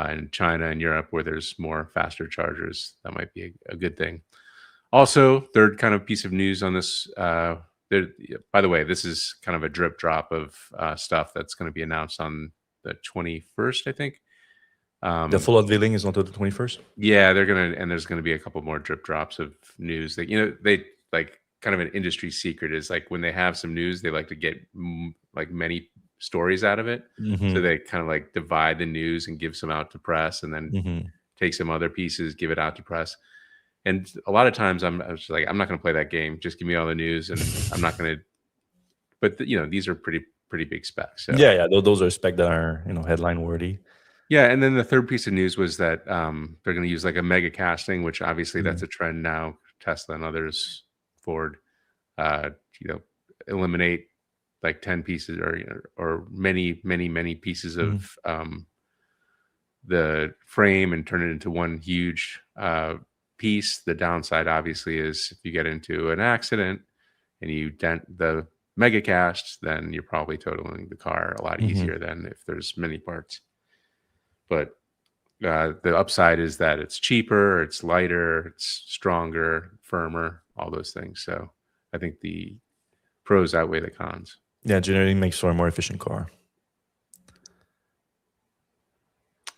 in China and Europe, where there's more faster chargers, that might be a good thing. Also, third kind of piece of news on this. By the way, this is kind of a drip drop of stuff that's going to be announced on the 21st, I think. The full unveiling is until the 21st. Yeah, there's gonna be a couple more drip drops of news that they like, kind of an industry secret is like, when they have some news, they like to get like many stories out of it. So they kind of like divide the news and give some out to press, and then take some other pieces, give it out to press. And a lot of times I was like, I'm not going to play that game. Just give me all the news, and I'm not going to. But these are pretty big specs. So. Yeah. Those are specs that are headline worthy. Yeah, and then the third piece of news was that they're going to use like a mega casting, which obviously that's a trend now. Tesla and others, Ford, eliminate like 10 pieces or many pieces of the frame and turn it into one huge piece. The downside, obviously, is if you get into an accident and you dent the mega cast, then you're probably totaling the car a lot easier than if there's many parts. But the upside is that it's cheaper, it's lighter, it's stronger, firmer, all those things. So I think the pros outweigh the cons. Yeah, generally makes for a more efficient car.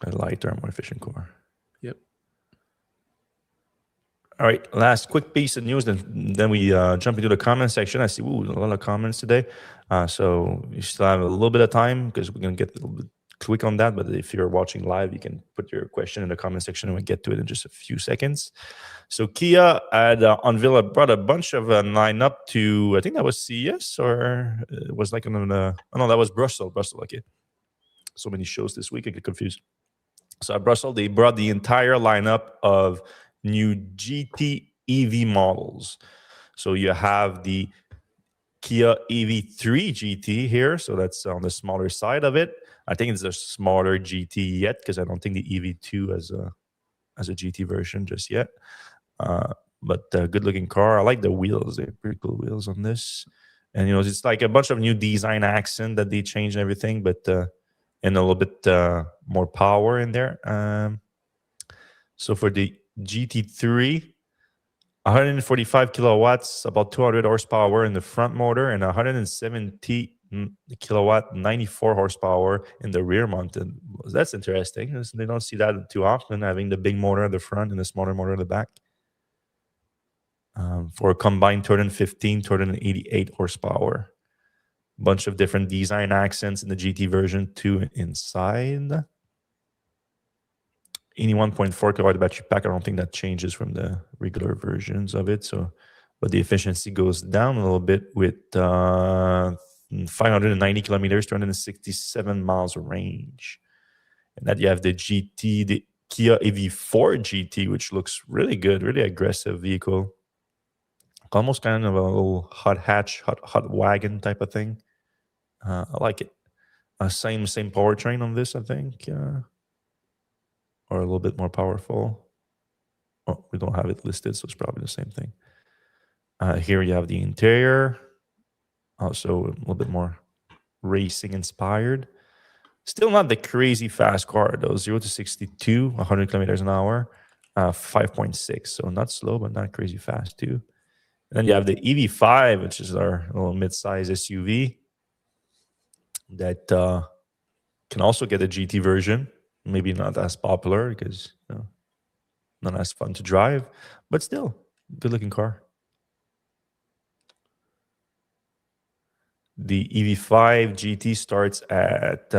A lighter, more efficient car. Yep. All right, last quick piece of news, then we jump into the comment section. I see a lot of comments today. So you still have a little bit of time, because we're going to get a little bit quick on that. But if you're watching live, you can put your question in the comment section, and we'll get to it in just a few seconds. So Kia had brought a bunch of lineup to, I think that was CES, or it was like on the, oh no, that was Brussels. Okay. So many shows this week, I get confused. So at Brussels, they brought the entire lineup of new GT EV models. So you have the Kia EV3 GT here. So that's on the smaller side of it. I think it's a smaller GT yet, because I don't think the EV2 has a GT version just yet. But a good looking car. I like the wheels. They're pretty cool wheels on this. And it's like a bunch of new design accent that they changed and everything, but and a little bit more power in there. So for the GT3, 145 kilowatts, about 200 horsepower in the front motor, and 179 kilowatt, 94 horsepower in the rear mounted. That's interesting. They don't see that too often, having the big motor at the front and the smaller motor at the back. For a combined 215, 288 horsepower. Bunch of different design accents in the GT version 2 inside. 81.4 kilowatt battery pack. I don't think that changes from the regular versions of it. So, but the efficiency goes down a little bit with 590 kilometers, 267 miles of range. And then you have the GT, the Kia EV4 GT, which looks really good, really aggressive vehicle. Almost kind of a little hot wagon type of thing. I like it. Same powertrain on this, I think. Or a little bit more powerful. Oh, we don't have it listed, so it's probably the same thing. Here you have the interior. Also a little bit more racing inspired. Still not the crazy fast car though. 0 to 62, 100 kilometers an hour, 5.6. So not slow, but not crazy fast too. And then you have the EV5, which is our little mid-size SUV that can also get a GT version. Maybe not as popular because not as fun to drive, but still good-looking car. The EV5 GT starts at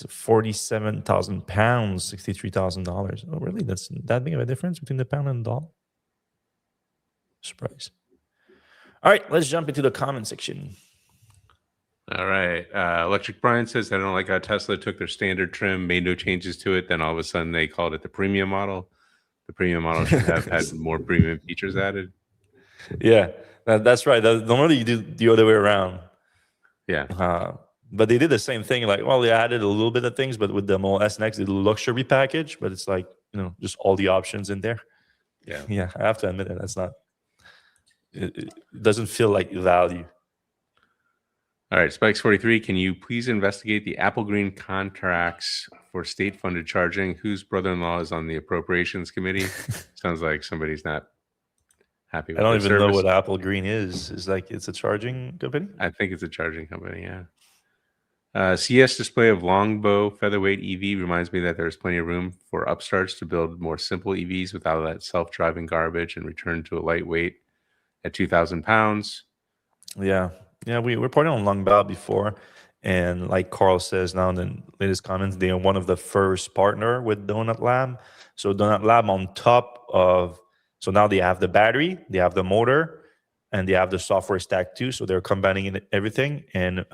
47,000 pounds, $63,000. Oh, really? That's that big of a difference between the pound and the dollar? Surprise. All right, let's jump into the comment section. All right. Electric Brian says, I don't like how Tesla took their standard trim, made no changes to it. Then all of a sudden they called it the premium model. The premium model should have had more premium features added. Yeah, that's right. Normally you do the other way around. Yeah. But they did the same thing. Like, well, they added a little bit of things, but with the Model S Next, the luxury package, but it's like, just all the options in there. Yeah. Yeah, I have to admit that that's not, it doesn't feel like value. All right, Spikes43, can you please investigate the Apple Green contracts for state-funded charging? Whose brother-in-law is on the appropriations committee? Sounds like somebody's not happy with I don't their even know service. what Apple Green is. It's like it's a charging company? I think it's a charging company, yeah. CS display of Longbow featherweight EV reminds me that there's plenty of room for upstarts to build more simple EVs without that self-driving garbage and return to a lightweight at 2,000 pounds. Yeah. Yeah, we were pointing on Longbow before. And like Carl says now in the latest comments, they are one of the first partner with Donut Lab. So Donut Lab on top of, so now they have the battery, they have the motor, and they have the software stack too. So they're combining everything. And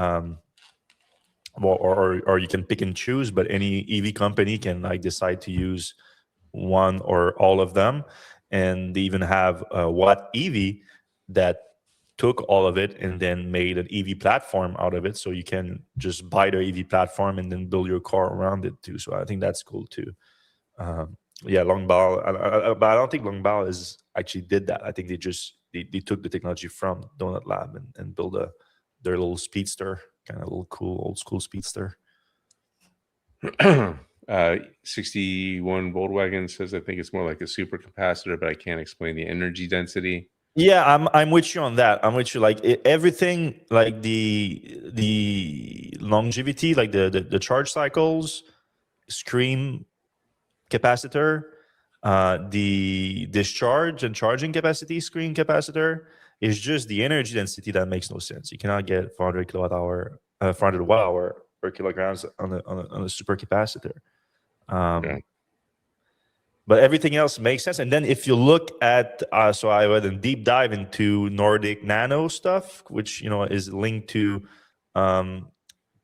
or you can pick and choose, but any EV company can like decide to use one or all of them. And they even have Watt EV that took all of it and then made an EV platform out of it. So you can just buy their EV platform and then build your car around it too. So I think that's cool too. Yeah, Longbow, but I don't think Longbow is actually did that. I think they took the technology from Donut Lab and built their little speedster, kind of little cool old school speedster. 61 Volkswagen says, I think it's more like a super capacitor, but I can't explain the energy density. Yeah, I'm with you on that. I'm with you. Like everything, like the longevity, like the charge cycles, scream capacitor, the discharge and charging capacity, screen capacitor is just the energy density that makes no sense. You cannot get 400 kilowatt hour, 400 watt hour per kilograms on a super capacitor. Yeah. But everything else makes sense. And then if you look at, so I went and deep dive into Nordic Nano stuff, which is linked to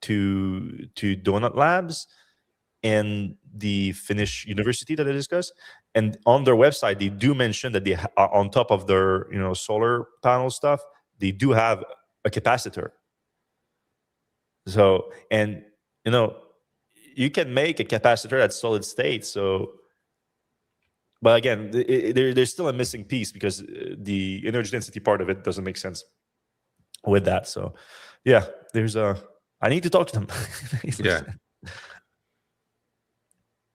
Donut Labs and the Finnish university that I discussed. And on their website, they do mention that they on top of their solar panel stuff, they do have a capacitor. So, and you can make a capacitor that's solid state. So, but again, there's still a missing piece because the energy density part of it doesn't make sense with that. So, yeah, I need to talk to them. Yeah.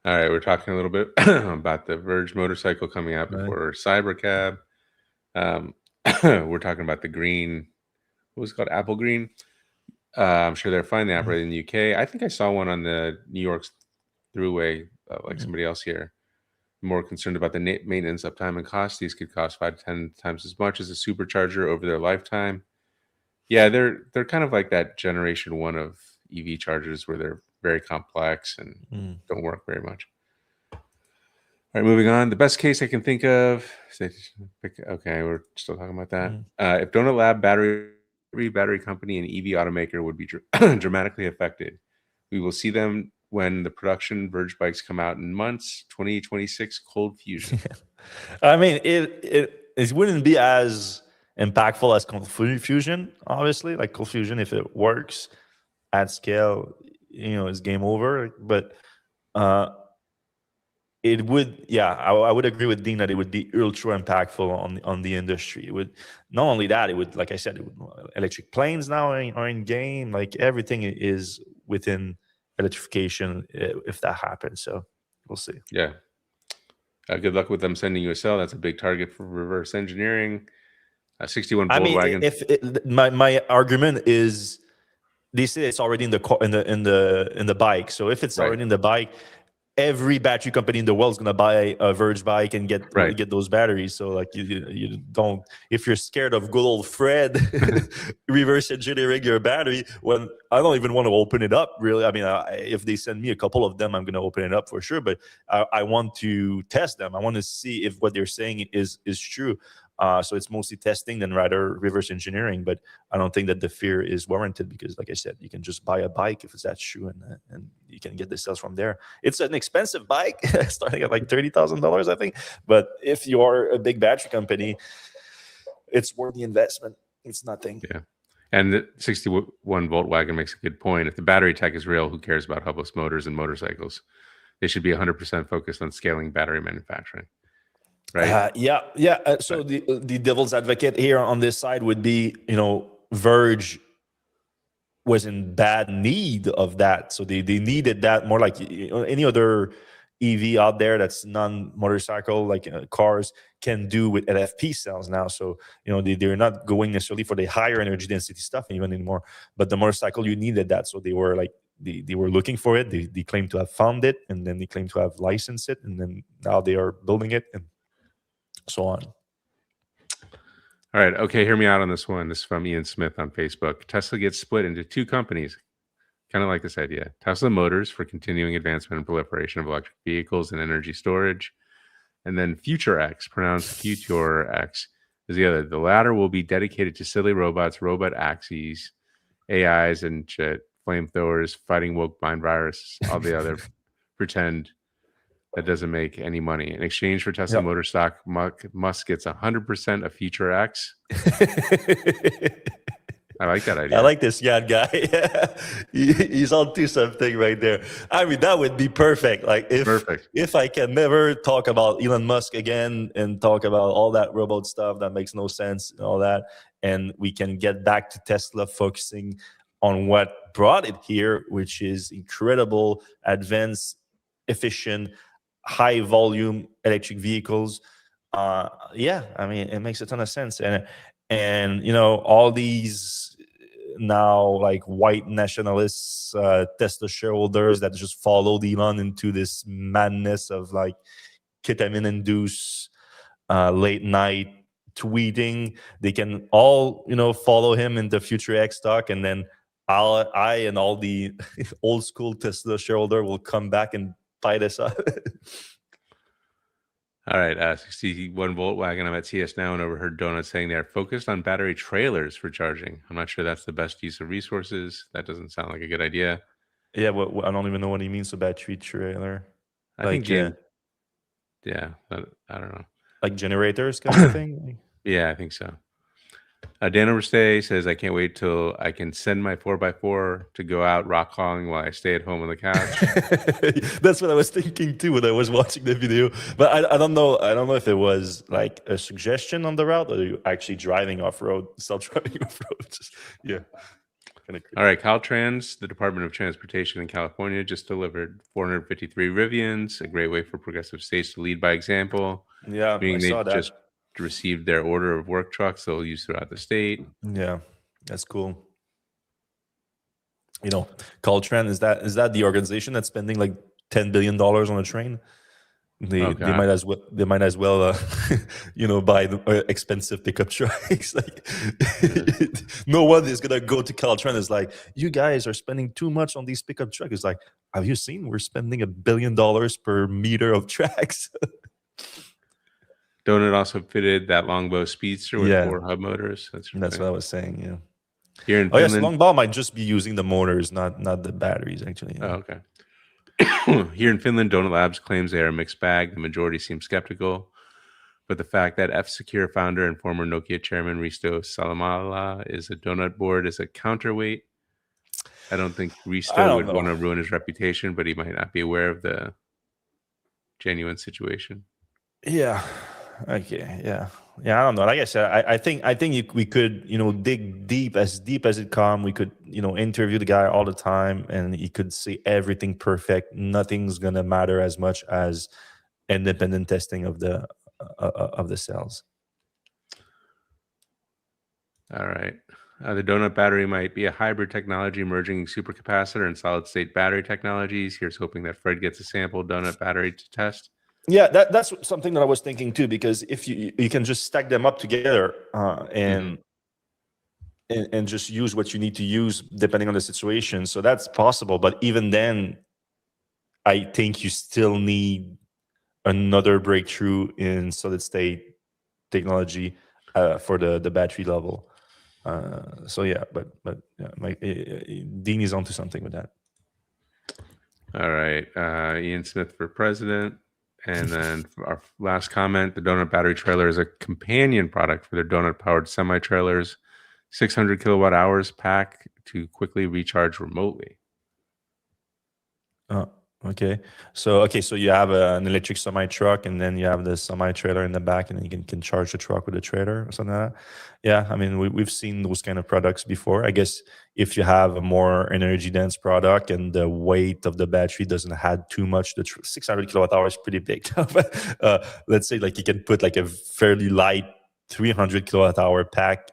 All right, we're talking a little bit about the Verge motorcycle coming out before Cybercab. We're talking about the green, what was it called, Apple Green. I'm sure they're fine. They operate in the UK. I think I saw one on the New York's throughway, like somebody else here. More concerned about the maintenance, uptime, and cost. These could cost 5 to 10 times as much as a supercharger over their lifetime. Yeah, they're kind of like that generation one of EV chargers where they're very complex and don't work very much. All right, moving on. The best case I can think of. Okay, we're still talking about that. If Donut Lab battery company and EV automaker would be dramatically affected, we will see them when the production Verge bikes come out in months. 2026 cold fusion. I mean, it wouldn't be as impactful as cold fusion, obviously. Like cold fusion, if it works at scale, it's game over. But it would, I would agree with Dean that it would be ultra impactful on the industry. It would, not only that, it would, like I said, electric planes now are in game. Like everything is within electrification if that happens. So we'll see. Yeah. Good luck with them sending you a cell. That's a big target for reverse engineering. 61 Volkswagen. My argument is, they say it's already in the bike. So if it's already in the bike, every battery company in the world is going to buy a Verge bike and get those batteries. So like you don't, if you're scared of good old Fred reverse engineering your battery, when I don't even want to open it up really. I mean, if they send me a couple of them, I'm going to open it up for sure, but I want to test them. I want to see if what they're saying is true. So it's mostly testing than rather reverse engineering, but I don't think that the fear is warranted because, like I said, you can just buy a bike if it's that true, and you can get the sales from there. It's an expensive bike, starting at like $30,000, I think. But if you are a big battery company, it's worth the investment. It's nothing. Yeah, and the 61 Volkswagen makes a good point. If the battery tech is real, who cares about hubless motors and motorcycles? They should be 100% focused on scaling battery manufacturing. Right. So the devil's advocate here on this side would be, Verge was in bad need of that, so they needed that more like any other EV out there that's non-motorcycle, like cars can do with LFP cells now. So they're not going necessarily for the higher energy density stuff even anymore. But the motorcycle, you needed that, so they were like they were looking for it. They claim to have found it, and then they claim to have licensed it, and then now they are building it and so on. All right. Okay, hear me out on this one. This is from Ian Smith on Facebook. Tesla gets split into two companies. Kind of like this idea. Tesla Motors for continuing advancement and proliferation of electric vehicles and energy storage. And then Future X, pronounced Future X, is the other. The latter will be dedicated to silly robots, robot axes, AIs, and shit, flamethrowers, fighting woke mind virus, all the other pretend that doesn't make any money. In exchange for Tesla Motor stock, Musk gets 100% of Future X. I like that idea. I like this young guy. He's on to something right there. I mean, that would be perfect. Like if I can never talk about Elon Musk again and talk about all that robot stuff that makes no sense and all that, and we can get back to Tesla focusing on what brought it here, which is incredible, advanced, efficient, high volume electric vehicles. I mean, it makes a ton of sense. And all these now like white nationalists, Tesla shareholders that just followed Elon into this madness of like ketamine induced late night tweeting, they can all follow him into Future X stock, and then I and all the old school Tesla shareholder will come back and fight us up. All right, 61 Volkswagen. I'm at CS now and overheard Donut saying they're focused on battery trailers for charging. I'm not sure that's the best use of resources. That doesn't sound like a good idea. Yeah, I don't even know what he means, a battery trailer. I think James. Yeah, I don't know. Like generators kind of thing? Yeah, I think so. Dan Overstay says, I can't wait till I can send my 4x4 to go out rock hauling while I stay at home on the couch. That's what I was thinking too when I was watching the video. But I don't know. I don't know if it was like a suggestion on the route or you actually driving off-road, self-driving off-road. Yeah. All right, Caltrans, the Department of Transportation in California, just delivered 453 Rivians, a great way for progressive states to lead by example. Yeah, I saw that. Just received their order of work trucks they'll use throughout the state. Yeah, that's cool. Caltrans, is that the organization that's spending like $10 billion on a train? They Okay. might as well buy the expensive pickup trucks. Like Yeah. no one is gonna go to Caltrans. It's like, you guys are spending too much on these pickup trucks. It's like, have you seen we're spending $1 billion per meter of tracks? Donut also fitted that Longbow Speedster with Yeah, 4 hub motors. That's that's what interesting. I was saying. Yeah. Here in Oh yes, Finland. Longball might just be using the motors, not the batteries. Actually, Oh, okay. Here in Finland, Donut Labs claims they are a mixed bag. The majority seems skeptical, but the fact that F-Secure founder and former Nokia chairman Risto Salamala is a donut board is a counterweight. I don't think I Risto don't would want know. to ruin his reputation, but he might not be aware of the genuine situation. Yeah. Okay. Yeah. Yeah. I don't know. Like I said, I think we could dig deep as it come. We could interview the guy all the time, and he could say everything perfect. Nothing's gonna matter as much as independent testing of the cells. All right. The donut battery might be a hybrid technology merging supercapacitor and solid state battery technologies. Here's hoping that Fred gets a sample donut battery to test. Yeah, that's something that I was thinking too. Because if you can just stack them up together Hmm. and just use what you need to use depending on the situation, so that's possible. But even then, I think you still need another breakthrough in solid state technology for the battery level. So yeah, but yeah, Dean is onto something with that. All right. Ian Smith for president. And then for our last comment, the donut battery trailer is a companion product for their donut powered semi trailers, 600 kilowatt hours pack to quickly recharge remotely. Uh, okay. So you have an electric semi truck, and then you have the semi trailer in the back, and then you can charge the truck with a trailer or something like that. Yeah, I mean we've seen those kind of products before. I guess if you have a more energy dense product and the weight of the battery doesn't add too much, the 600 kilowatt hours is pretty big. Let's say like you can put like a fairly light 300 kilowatt hour pack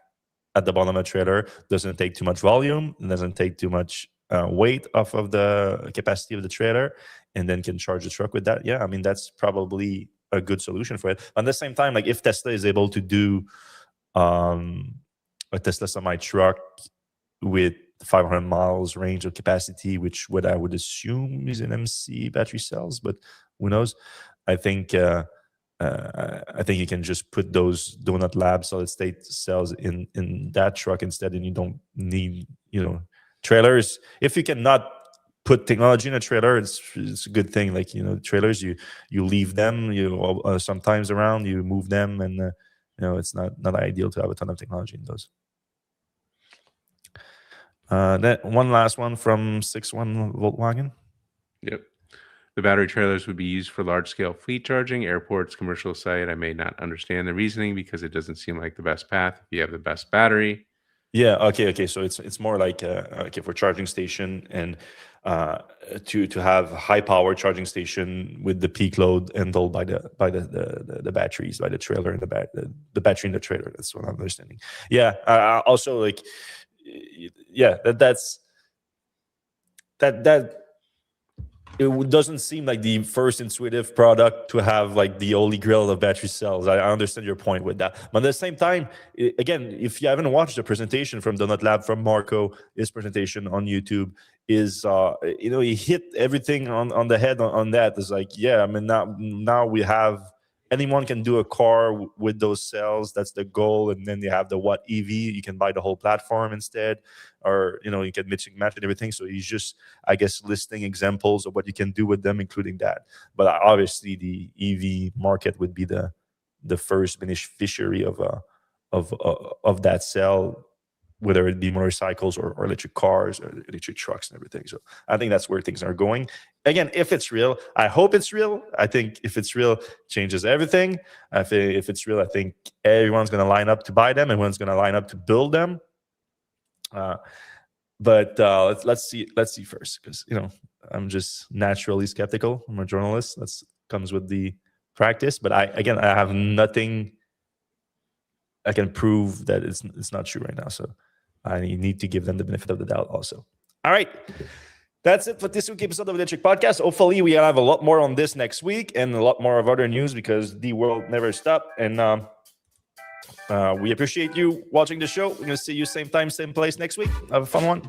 at the bottom of a trailer, doesn't take too much volume, doesn't take too much weight off of the capacity of the trailer, and then can charge the truck with that. Yeah, I mean that's probably a good solution for it. At the same time, like if Tesla is able to do um, a Tesla semi truck with 500 miles range of capacity, which what I would assume is an MC battery cells, but who knows? I think I think you can just put those Donut Lab solid state cells in that truck instead, and you don't need trailers. If you cannot put technology in a trailer, it's a good thing. Like trailers, you leave them sometimes around, you move them, and it's not ideal to have a ton of technology in those. Then one last one from 61 Volkswagen. Yep. The battery trailers would be used for large scale fleet charging, airports, commercial site. I may not understand the reasoning because it doesn't seem like the best path if you have the best battery. Yeah. Okay. So it's more like okay, for charging station, and uh, to have high power charging station with the peak load handled by the batteries, by the trailer and the battery in the trailer. That's what I'm understanding. Yeah. Also, like, yeah, that's that it doesn't seem like the first intuitive product to have like the holy grail of battery cells. I understand your point with that, but at the same time, again, if you haven't watched the presentation from Donut Lab from Marco, his presentation on YouTube is he hit everything on the head on that. It's like, yeah, I mean now we have anyone can do a car with those cells. That's the goal. And then you have the what EV, you can buy the whole platform instead, or you can mix and match and everything. So he's just, I guess, listing examples of what you can do with them, including that. But obviously the EV market would be the first beneficiary of that cell, whether it be motorcycles or electric cars or electric trucks and everything. So I think that's where things are going. Again, if it's real, I hope it's real. I think if it's real, changes everything. If it's real, I think everyone's going to line up to buy them. Everyone's going to line up to build them. But let's see first, because I'm just naturally skeptical. I'm a journalist. That comes with the practice. But I have nothing I can prove that it's not true right now. So I need to give them the benefit of the doubt also. All right. That's it for this week's episode of the Electrek Podcast. Hopefully, we have a lot more on this next week and a lot more of other news because the world never stops. And we appreciate you watching the show. We're going to see you same time, same place next week. Have a fun one.